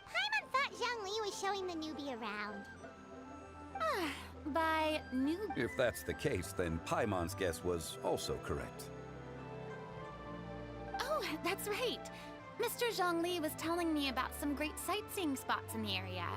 Paimon thought Zhongli was showing the newbie around. By new... If that's the case, then Paimon's guess was also correct. Oh, that's right. Mr. Zhongli was telling me about some great sightseeing spots in the area.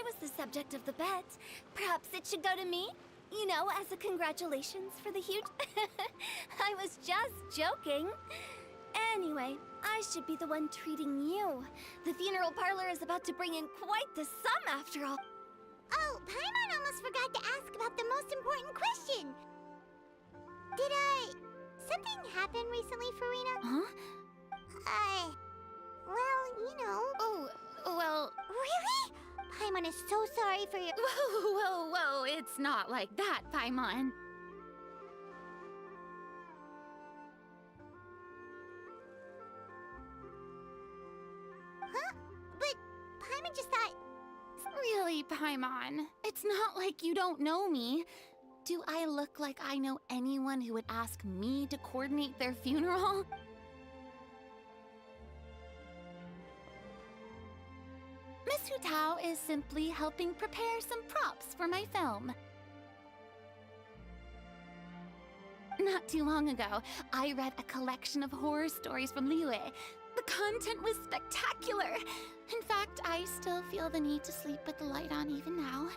was the subject of the bet. Perhaps it should go to me? You know, as a congratulations for the huge... I was just joking. Anyway, I should be the one treating you. The funeral parlor is about to bring in quite the sum after all. Oh, Paimon almost forgot to ask about the most important question. Something happen recently, Farina? Huh? Well, you know. Oh, well... Really? Paimon is so sorry for your... Whoa, it's not like that, Paimon. Huh? But Paimon just thought... Really, Paimon, it's not like you don't know me. Do I look like I know anyone who would ask me to coordinate their funeral? Miss Hu Tao is simply helping prepare some props for my film. Not too long ago, I read a collection of horror stories from Liyue. The content was spectacular. In fact, I still feel the need to sleep with the light on even now.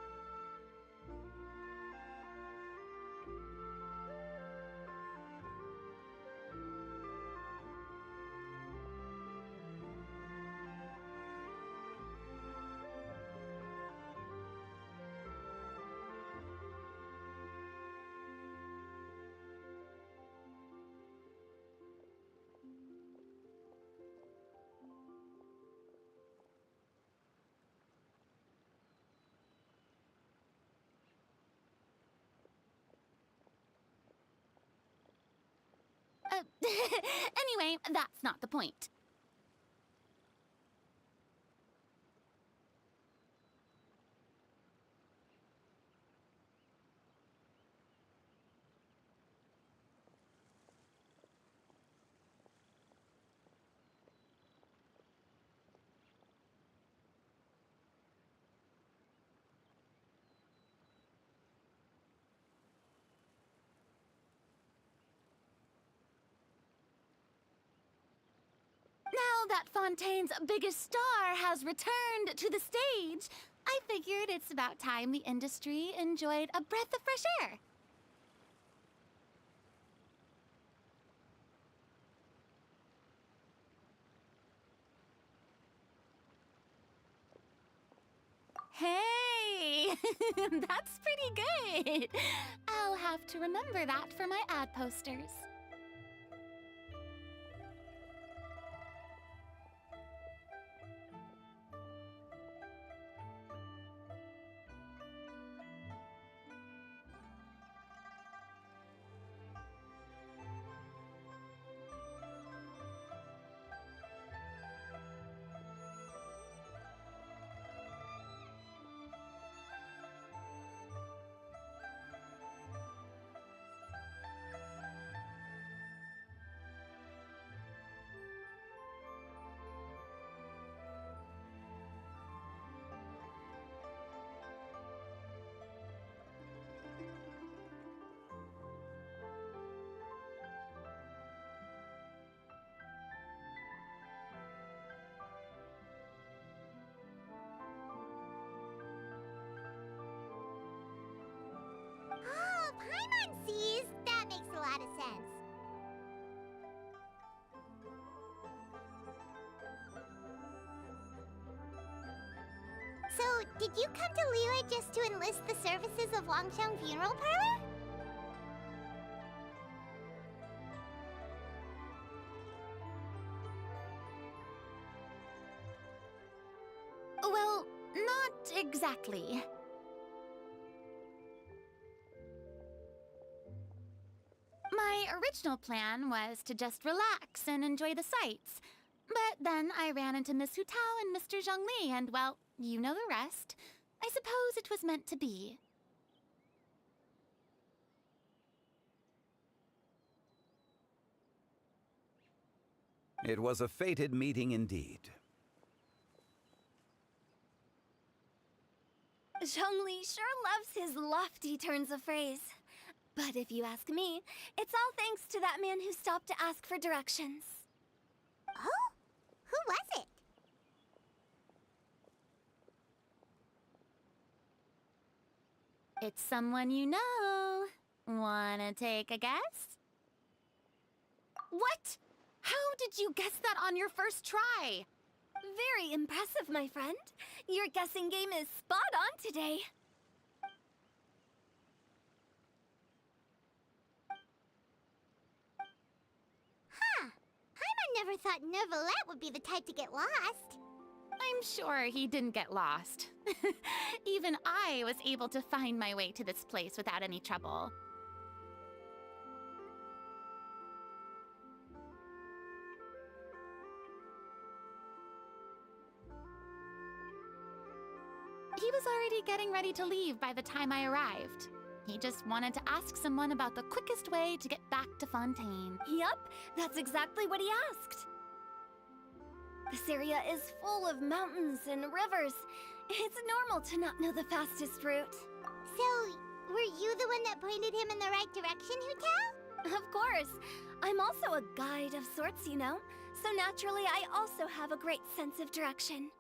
Anyway, that's not the point. Now that Fontaine's biggest star has returned to the stage, I figured it's about time the industry enjoyed a breath of fresh air. Hey, that's pretty good. I'll have to remember that for my ad posters. Oh, Paimon sees. That makes a lot of sense. So, did you come to Liyue just to enlist the services of Longsheng Funeral Parlor? Well, not exactly. My original plan was to just relax and enjoy the sights. But then I ran into Miss Hu Tao and Mr. Zhongli, and well, you know the rest. I suppose it was meant to be. It was a fated meeting indeed. Zhongli sure loves his lofty turns of phrase. But if you ask me, it's all thanks to that man who stopped to ask for directions. Oh? Who was it? It's someone you know. Wanna take a guess? What? How did you guess that on your first try? Very impressive, my friend. Your guessing game is spot on today. Huh. Paimon never thought Neuvillette would be the type to get lost. I'm sure he didn't get lost. Even I was able to find my way to this place without any trouble. He was already getting ready to leave by the time I arrived. He just wanted to ask someone about the quickest way to get back to Fontaine. Yup, that's exactly what he asked. This area is full of mountains and rivers. It's normal to not know the fastest route. So, were you the one that pointed him in the right direction, Hu Tao? Of course. I'm also a guide of sorts, you know. So naturally, I also have a great sense of direction.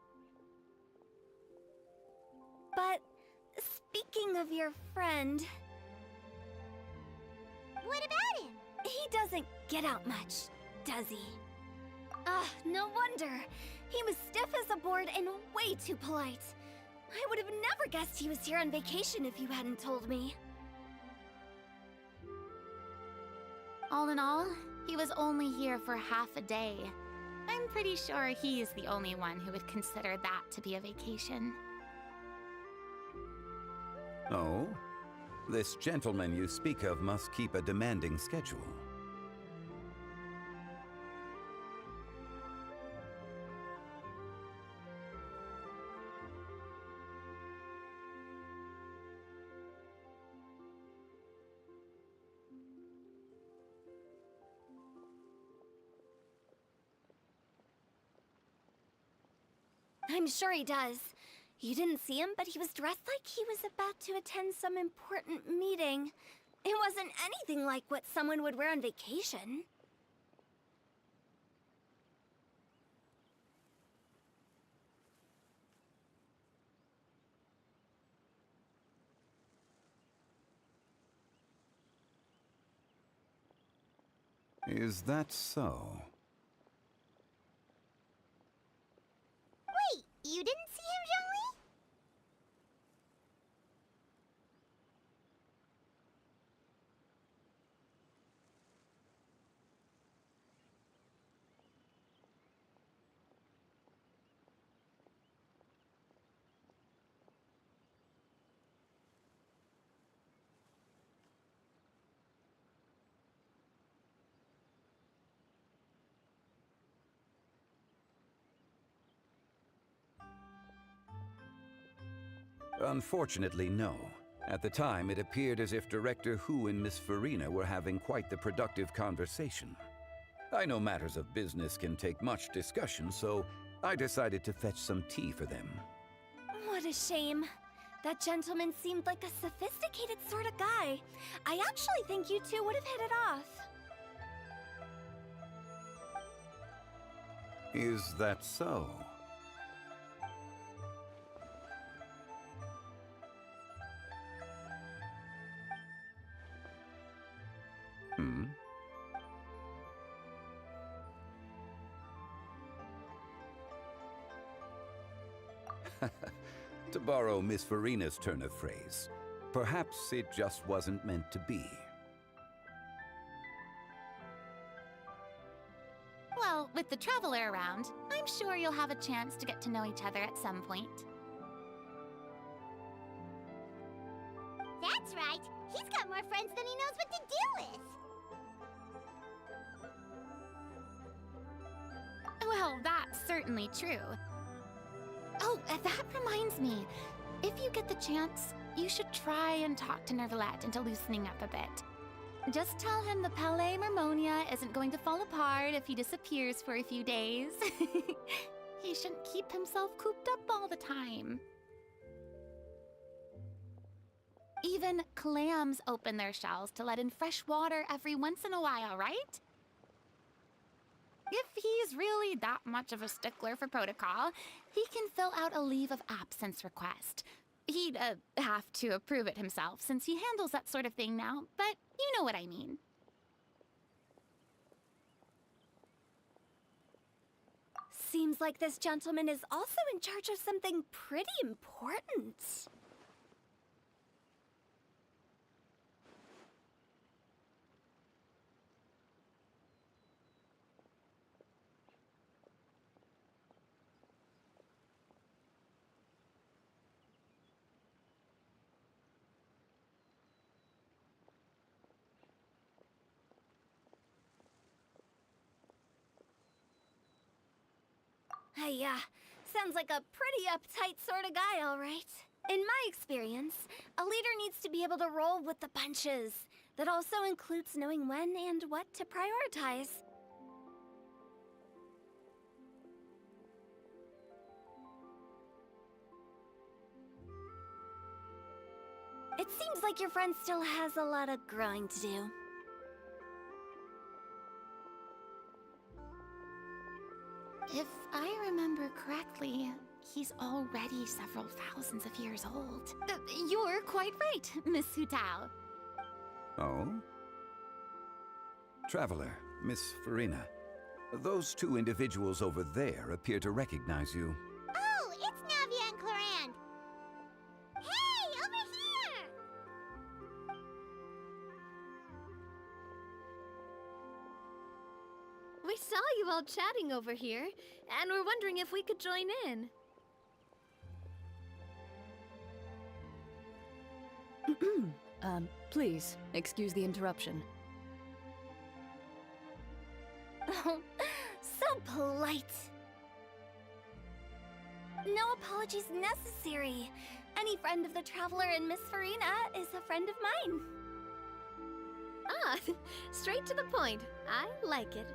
But speaking of your friend... What about him? He doesn't get out much, does he? No wonder. He was stiff as a board and way too polite. I would have never guessed he was here on vacation if you hadn't told me. All in all, he was only here for half a day. I'm pretty sure he's the only one who would consider that to be a vacation. Oh? This gentleman you speak of must keep a demanding schedule. I'm sure he does. You didn't see him, but he was dressed like he was about to attend some important meeting. It wasn't anything like what someone would wear on vacation. Is that so? Wait, you didn't see him, Zhongli? Unfortunately, no. At the time, it appeared as if Director Hu and Miss Farina were having quite the productive conversation. I know matters of business can take much discussion, so I decided to fetch some tea for them. What a shame. That gentleman seemed like a sophisticated sort of guy. I actually think you two would have hit it off. Is that so? Hmm? To borrow Miss Farina's turn of phrase, perhaps it just wasn't meant to be. Well, with the Traveler around, I'm sure you'll have a chance to get to know each other at some point. That's right. He's got more friends than he knows what to do with. Well, that's certainly true. Oh, that reminds me. If you get the chance, you should try and talk to Neuvillette into loosening up a bit. Just tell him the Palais Mermonia isn't going to fall apart if he disappears for a few days. He shouldn't keep himself cooped up all the time. Even clams open their shells to let in fresh water every once in a while, right? If he's really that much of a stickler for protocol, he can fill out a leave of absence request. He'd have to approve it himself since he handles that sort of thing now, but you know what I mean. Seems like this gentleman is also in charge of something pretty important. Yeah, sounds like a pretty uptight sort of guy, all right. In my experience, a leader needs to be able to roll with the punches. That also includes knowing when and what to prioritize. It seems like your friend still has a lot of growing to do. If I remember correctly, he's already several thousands of years old. You're quite right, Miss Hu Tao. Oh? Traveler, Miss Farina. Those two individuals over there appear to recognize you. Oh, it's Navia and Clorand. Hey, over here! We saw you all chatting over here, and we're wondering if we could join in. Please, excuse the interruption. Oh, so polite. No apologies necessary. Any friend of the Traveler and Miss Farina is a friend of mine. Ah, straight to the point. I like it.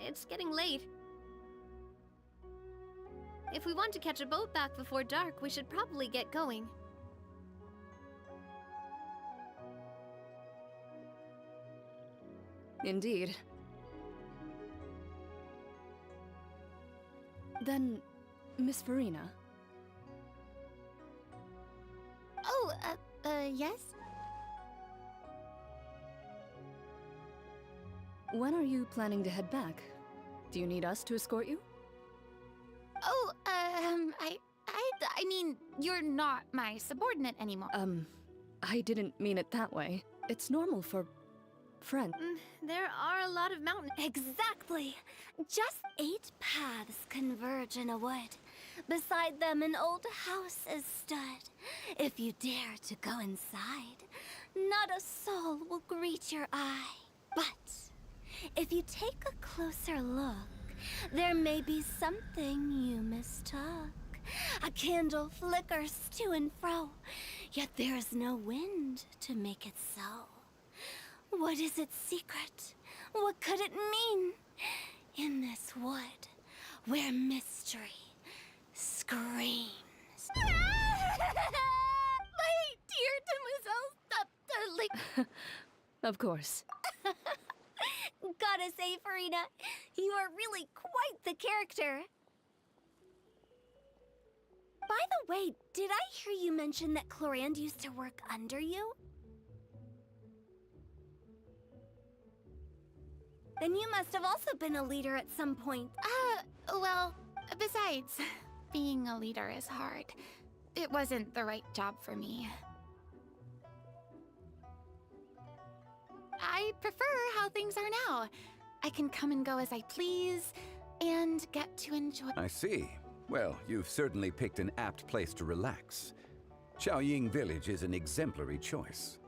It's getting late. If we want to catch a boat back before dark, we should probably get going. Indeed. Then, Miss Farina. Oh, yes? When are you planning to head back? Do you need us to escort you? Oh, I mean, you're not my subordinate anymore. I didn't mean it that way. It's normal for friends. There are a lot of mountains. Exactly! Just 8 paths converge in a wood. Beside them, an old house is stood. If you dare to go inside, not a soul will greet your eye. But if you take a closer look, there may be something you mistook. A candle flickers to and fro, yet there is no wind to make it so. What is its secret? What could it mean? In this wood, where mystery screams. My dear demoiselle, Of course. Gotta say, Farina, you are really quite the character. By the way, did I hear you mention that Clorand used to work under you? Then you must have also been a leader at some point. Well, besides, being a leader is hard. It wasn't the right job for me. I prefer how things are now. I can come and go as I please, and get to enjoy— I see. Well, you've certainly picked an apt place to relax. Xiaoying Village is an exemplary choice.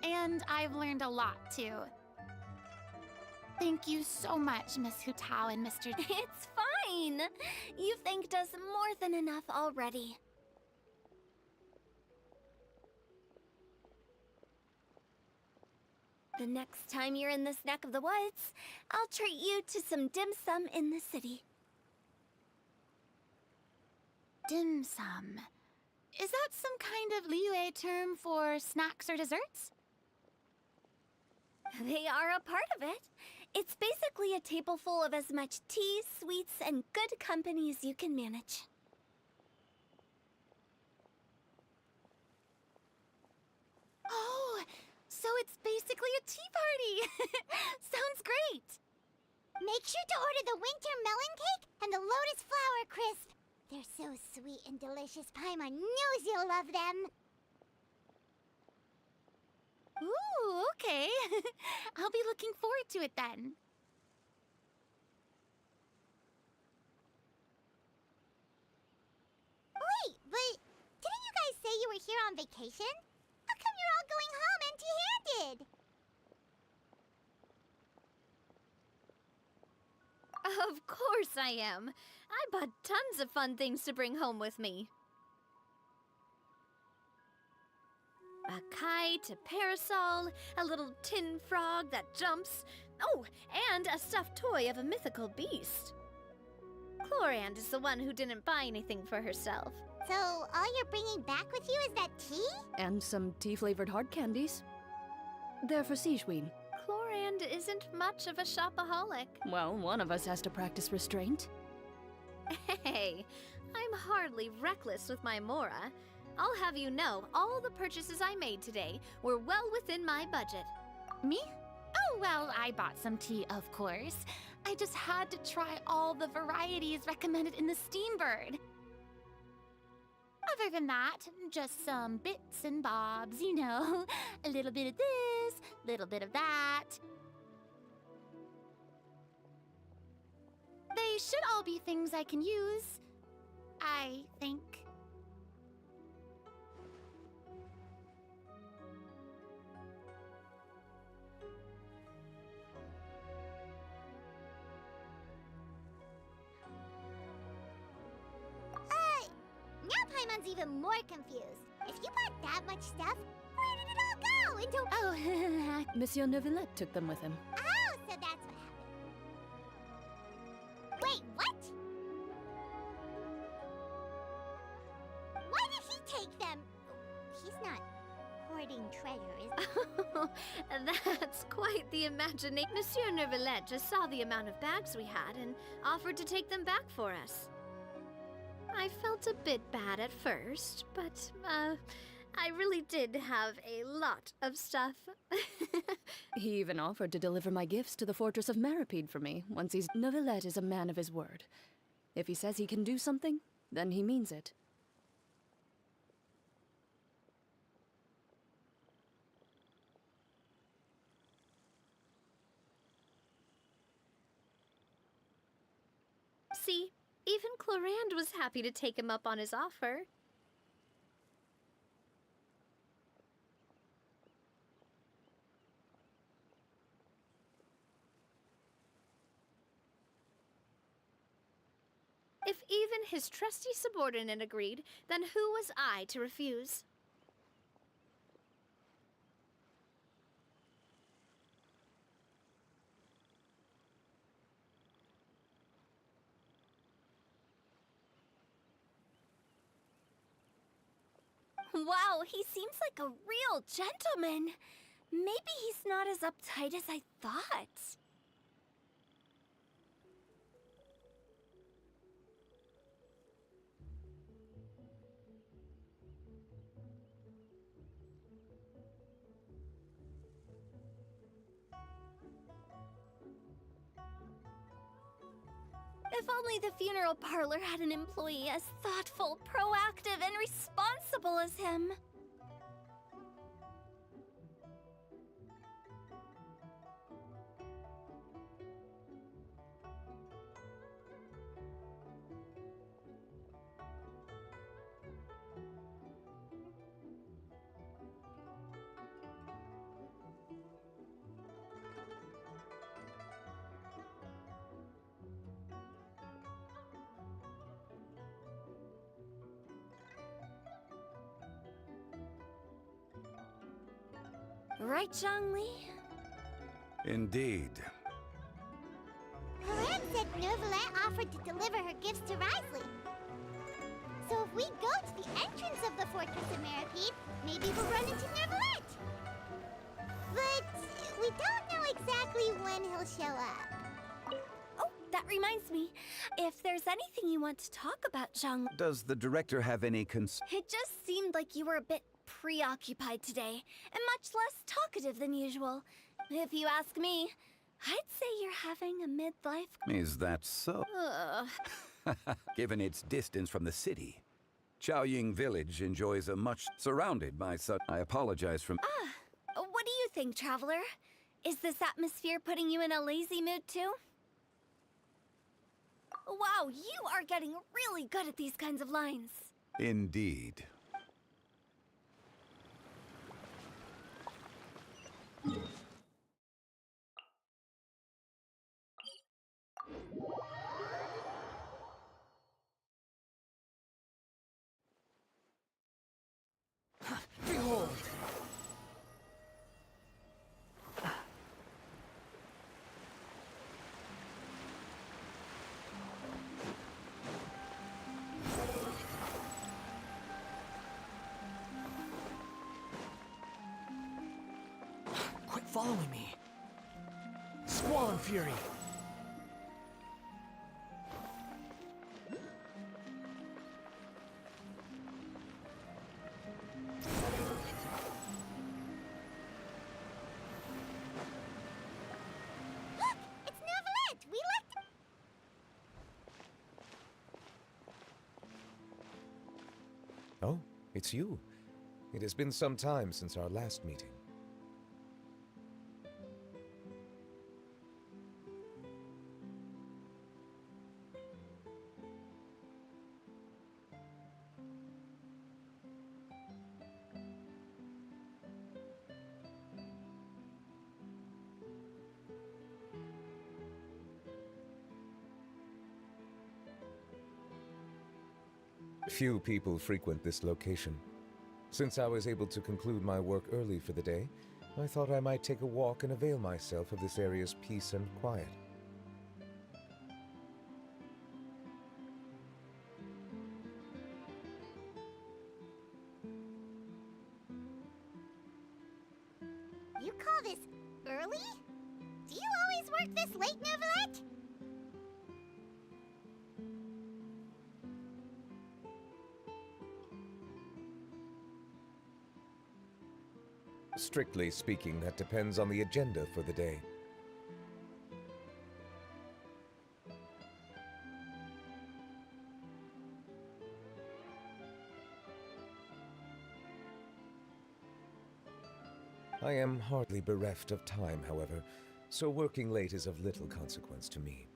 And I've learned a lot, too. Thank you so much, Miss Hutao and Mr. It's fine. You thanked us more than enough already. The next time you're in this neck of the woods, I'll treat you to some dim sum in the city. Dim sum. Is that some kind of Liyue term for snacks or desserts? They are a part of it. It's basically a table full of as much tea, sweets, and good company as you can manage. Oh, so it's basically a tea party. Sounds great. Make sure to order the winter melon cake and the lotus flower crisp. They're so sweet and delicious, Paimon knows you'll love them. Ooh, okay. I'll be looking forward to it then. Wait, but didn't you guys say you were here on vacation? How come you're all going home empty-handed? Of course I am. I bought tons of fun things to bring home with me. A kite, a parasol, a little tin frog that jumps. Oh, and a stuffed toy of a mythical beast. Chlorand is the one who didn't buy anything for herself. So, all you're bringing back with you is that tea? And some tea-flavored hard candies. They're for Sijween. Chlorand isn't much of a shopaholic. Well, one of us has to practice restraint. Hey, I'm hardly reckless with my Mora. I'll have you know, all the purchases I made today were well within my budget. Me? Oh, well, I bought some tea, of course. I just had to try all the varieties recommended in the Steambird. Other than that, just some bits and bobs, you know. A little bit of this, little bit of that. They should all be things I can use, I think. Now Paimon's even more confused. If you bought that much stuff, where did it all go? Into... Oh, Monsieur Neuvillette took them with him. Oh, so that's what happened. Wait, what? Why did he take them? He's not hoarding treasure, is he? That's quite the imagination. Monsieur Neuvillette just saw the amount of bags we had and offered to take them back for us. I felt a bit bad at first, but, I really did have a lot of stuff. He even offered to deliver my gifts to the Fortress of Maripede for me, once he's... Neuvillette is a man of his word. If he says he can do something, then he means it. See? Even Chlorand was happy to take him up on his offer. If even his trusty subordinate agreed, then who was I to refuse? Wow, he seems like a real gentleman. Maybe he's not as uptight as I thought. If only the funeral parlor had an employee as thoughtful, proactive, and responsible as him. Right, Zhongli? Indeed. Clorette said Neuvillette offered to deliver her gifts to Risley. So if we go to the entrance of the Fortress of Meripede, maybe we'll run into Neuvillette. But we don't know exactly when he'll show up. Oh, that reminds me. If there's anything you want to talk about, Zhongli... Does the director have any It just seemed like you were a bit preoccupied today, and much less talkative than usual. If you ask me, I'd say you're having a midlife... Is that so? Given its distance from the city, Chaoying Village enjoys a much surrounded by such... I apologize from... What do you think, Traveler? Is this atmosphere putting you in a lazy mood too? Wow, you are getting really good at these kinds of lines. Indeed. Behold! Quit following me! Squall and Fury! Look! It's Neuvillette! We left... Oh, it's you. It has been some time since our last meeting. Few people frequent this location. Since I was able to conclude my work early for the day, I thought I might take a walk and avail myself of this area's peace and quiet. You call this early? Do you always work this late, Neuvillette? Strictly speaking, that depends on the agenda for the day. I am hardly bereft of time, however, so working late is of little consequence to me.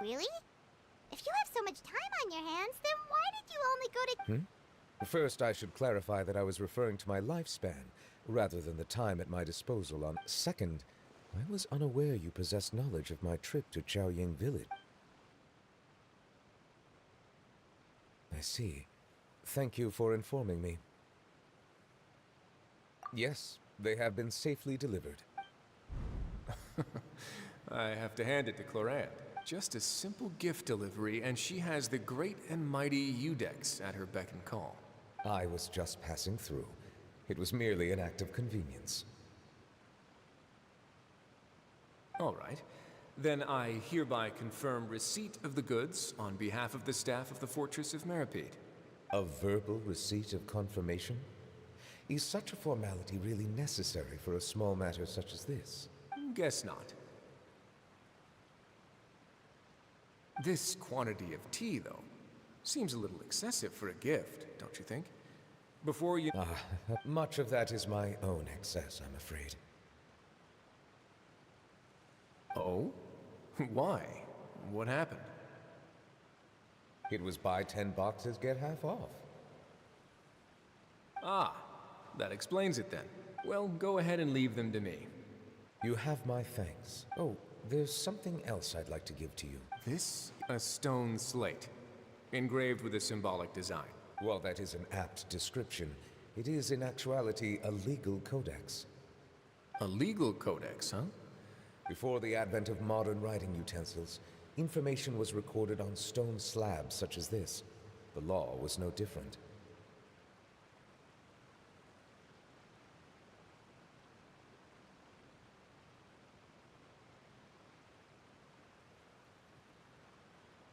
Really? If you have so much time on your hands, then why did you only go to... First, I should clarify that I was referring to my lifespan, rather than the time at my disposal on... Second, I was unaware you possessed knowledge of my trip to Chaoying Village. I see. Thank you for informing me. Yes, they have been safely delivered. I have to hand it to Clorette. Just a simple gift delivery, and she has the great and mighty Udex at her beck and call. I was just passing through. It was merely an act of convenience. All right. Then I hereby confirm receipt of the goods on behalf of the staff of the Fortress of Meripede. A verbal receipt of confirmation? Is such a formality really necessary for a small matter such as this? Guess not. This quantity of tea, though, seems a little excessive for a gift, don't you think? Before you... Much of that is my own excess, I'm afraid. Oh? Why? What happened? It was buy 10 boxes, get half off. Ah, that explains it then. Well, go ahead and leave them to me. You have my thanks. Oh, there's something else I'd like to give to you. This? A stone slate, engraved with a symbolic design. While that is an apt description, it is in actuality a legal codex. A legal codex, huh? Before the advent of modern writing utensils, information was recorded on stone slabs such as this. The law was no different.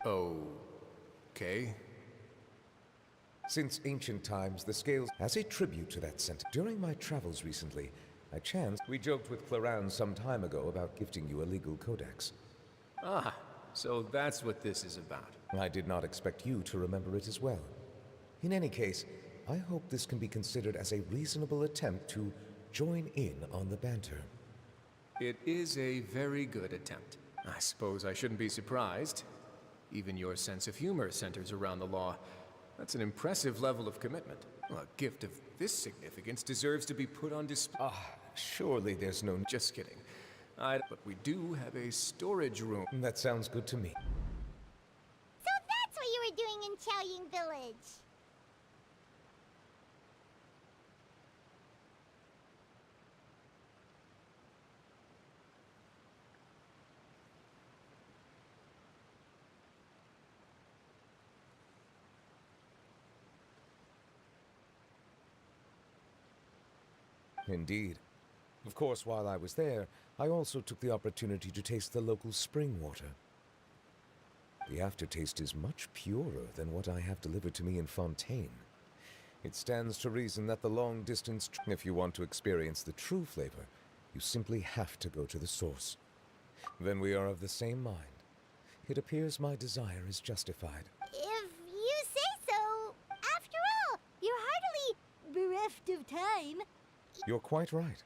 Okay. Since ancient times, the scales, as a tribute to that sentiment, during my travels recently, I chanced, we joked with Claran some time ago about gifting you a legal codex. Ah, so that's what this is about. I did not expect you to remember it as well. In any case, I hope this can be considered as a reasonable attempt to join in on the banter. It is a very good attempt. I suppose I shouldn't be surprised. Even your sense of humor centers around the law. That's an impressive level of commitment. Well, a gift of this significance deserves to be put on display. Ah, surely there's no... Just kidding. But we do have a storage room. That sounds good to me. So that's what you were doing in Chaoying Village. Indeed. Of course, while I was there, I also took the opportunity to taste the local spring water. The aftertaste is much purer than what I have delivered to me in Fontaine. It stands to reason that the long-distance... If you want to experience the true flavor, you simply have to go to the source. Then we are of the same mind. It appears my desire is justified. If you say so. After all, you're hardly bereft of time. You're quite right.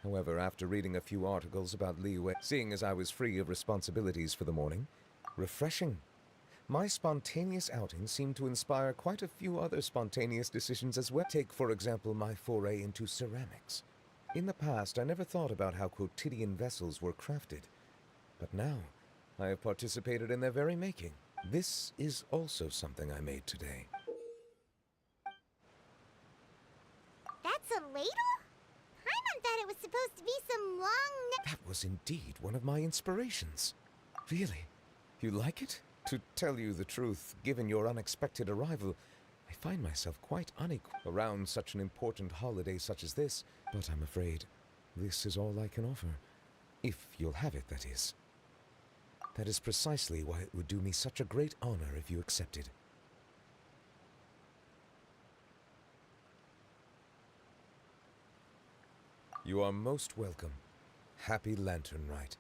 However, after reading a few articles about Liyue, seeing as I was free of responsibilities for the morning, refreshing. My spontaneous outing seemed to inspire quite a few other spontaneous decisions as well. Take, for example, my foray into ceramics. In the past, I never thought about how quotidian vessels were crafted. But now, I have participated in their very making. This is also something I made today. That's a ladle? Paimon thought it was supposed to be some long That was indeed one of my inspirations. Really? You like it? To tell you the truth, given your unexpected arrival, I find myself quite unequipped around such an important holiday such as this, but I'm afraid this is all I can offer. If you'll have it, that is. That is precisely why it would do me such a great honor if you accepted. You are most welcome. Happy Lantern Rite.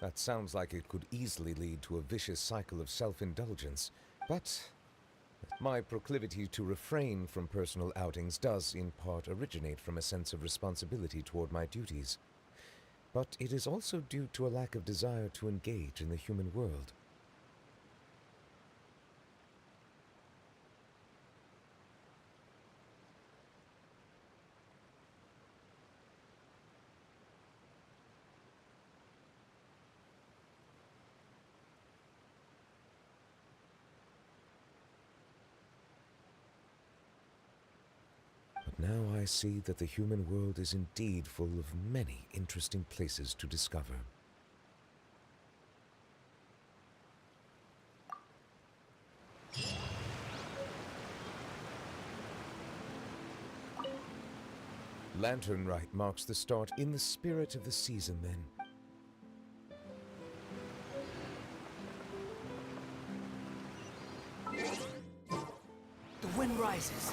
That sounds like it could easily lead to a vicious cycle of self-indulgence, but my proclivity to refrain from personal outings does in part originate from a sense of responsibility toward my duties. But it is also due to a lack of desire to engage in the human world. Now I see that the human world is indeed full of many interesting places to discover. Lantern Rite marks the start in the spirit of the season, then. The wind rises.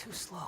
too slow.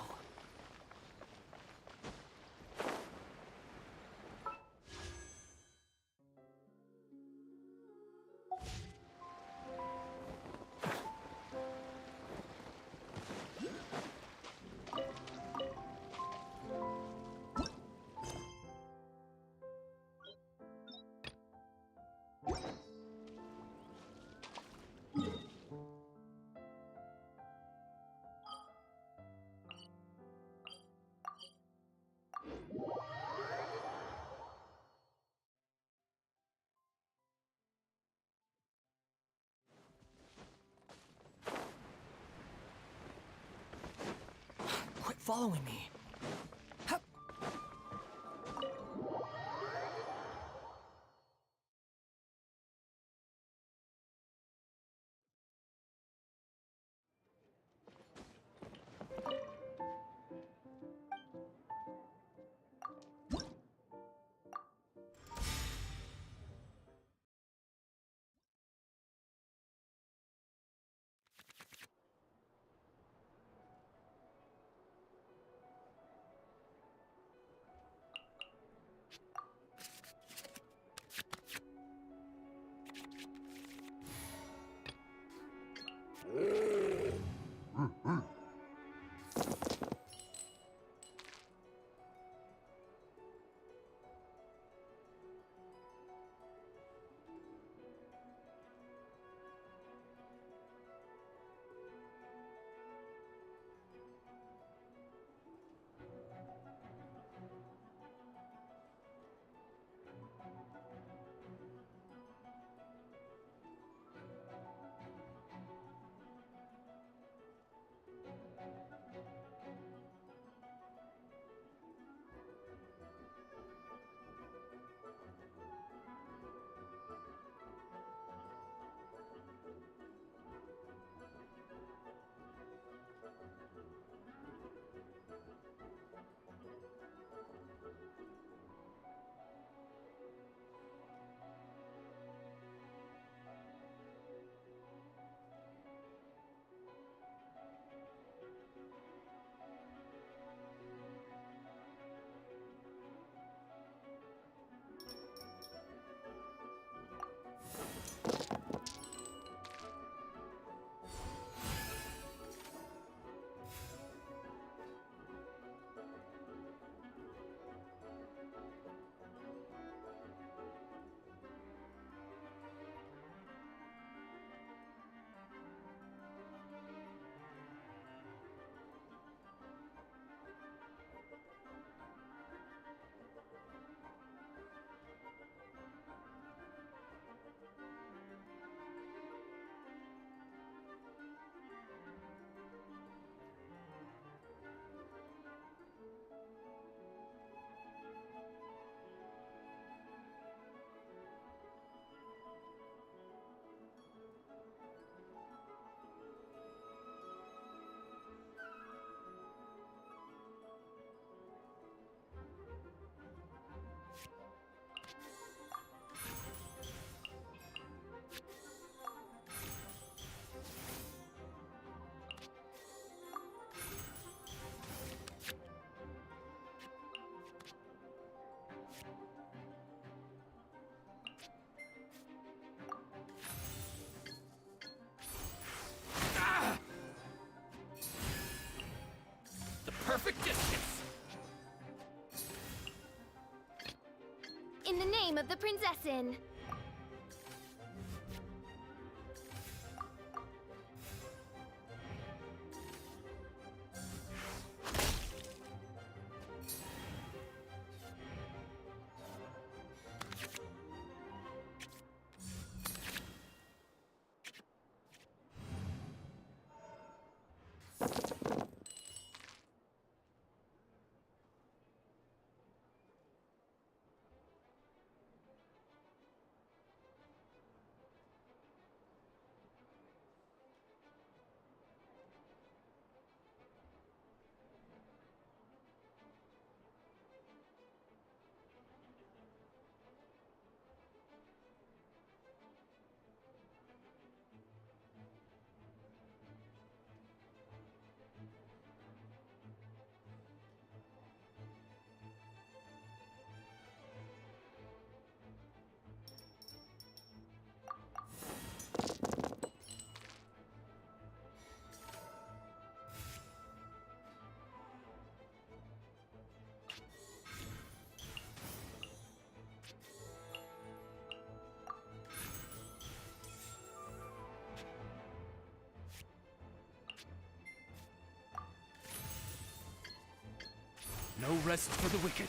Quit following me. Hup. Perfect distance! In the name of the Prinzessin! No rest for the wicked.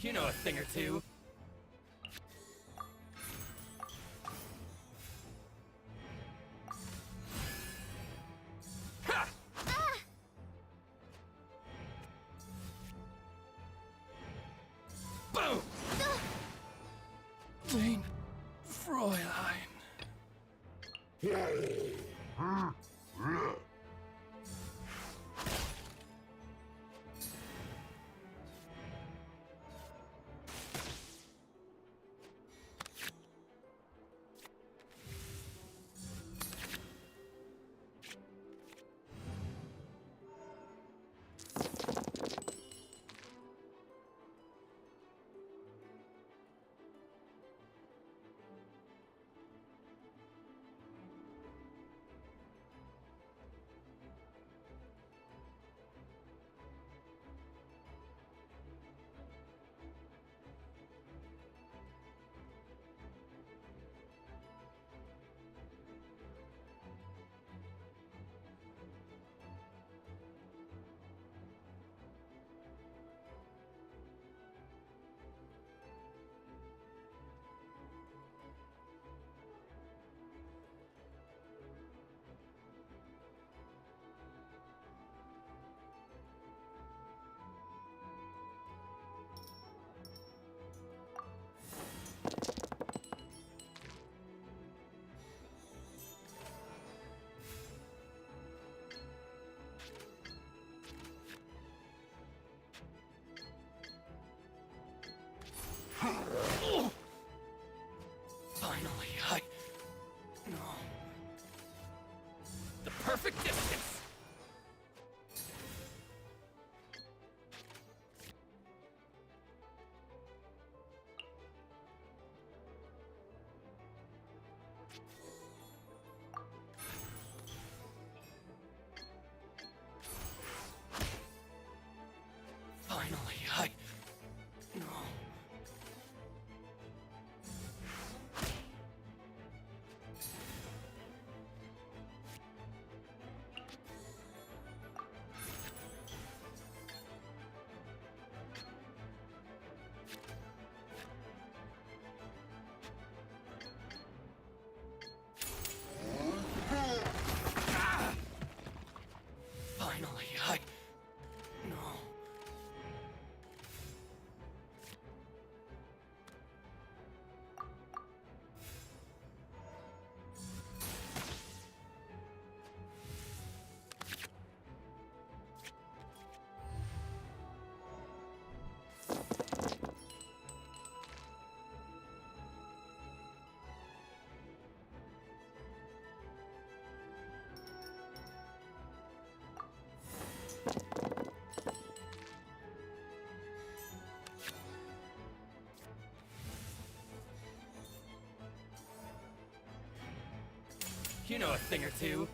You know a thing or two. Ha! Boom! Mein Fräulein. Finally, No. The perfect distance! Finally, No. Finally, No. You know a thing or two.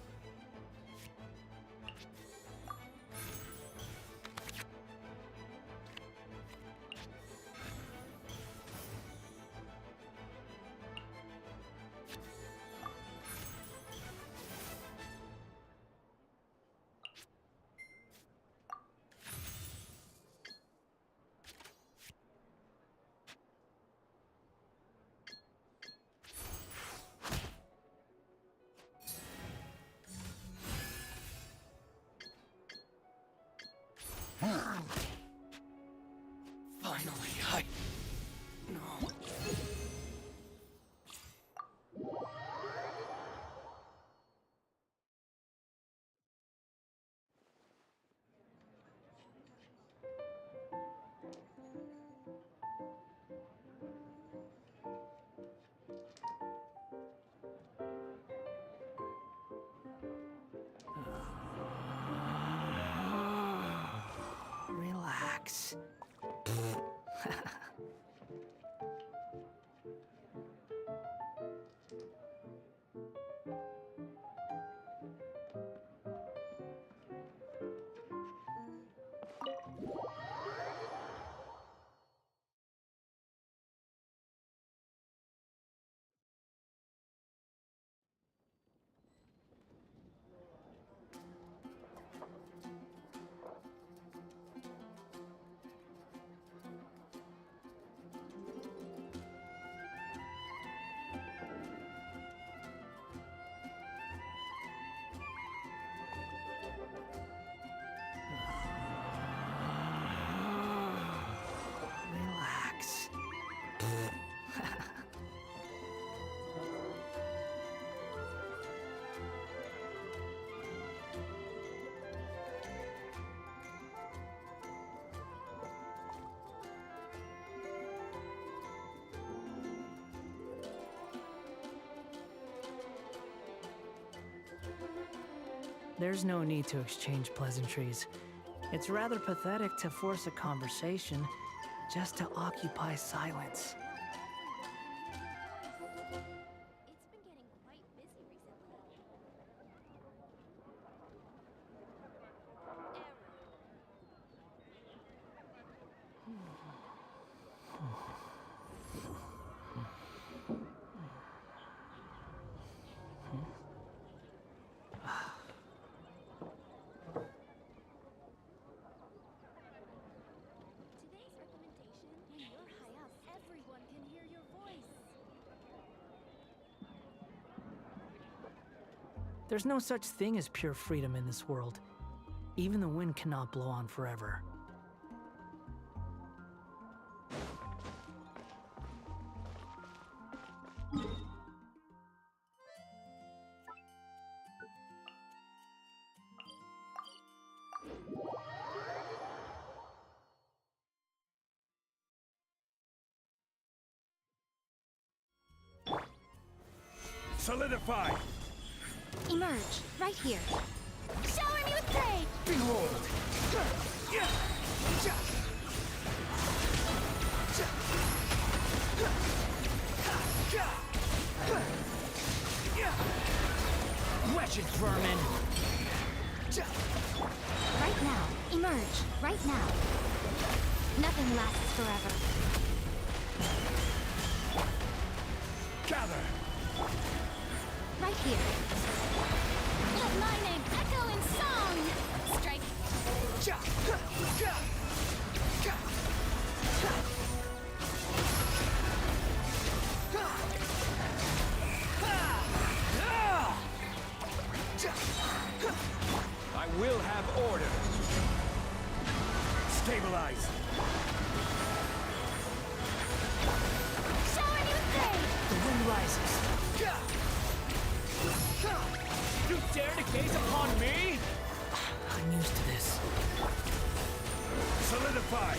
There's no need to exchange pleasantries. It's rather pathetic to force a conversation just to occupy silence. There's no such thing as pure freedom in this world. Even the wind cannot blow on forever. Solidify! Emerge, right here. Shower me with praise! Behold! Wretched vermin! Right now. Emerge, right now. Nothing lasts forever. Gather! Right here. Let my name echo in song! Strike! I will have order! Stabilize! Shower me with praise! The wind rises. You dare to gaze upon me? I'm used to this. Solidify!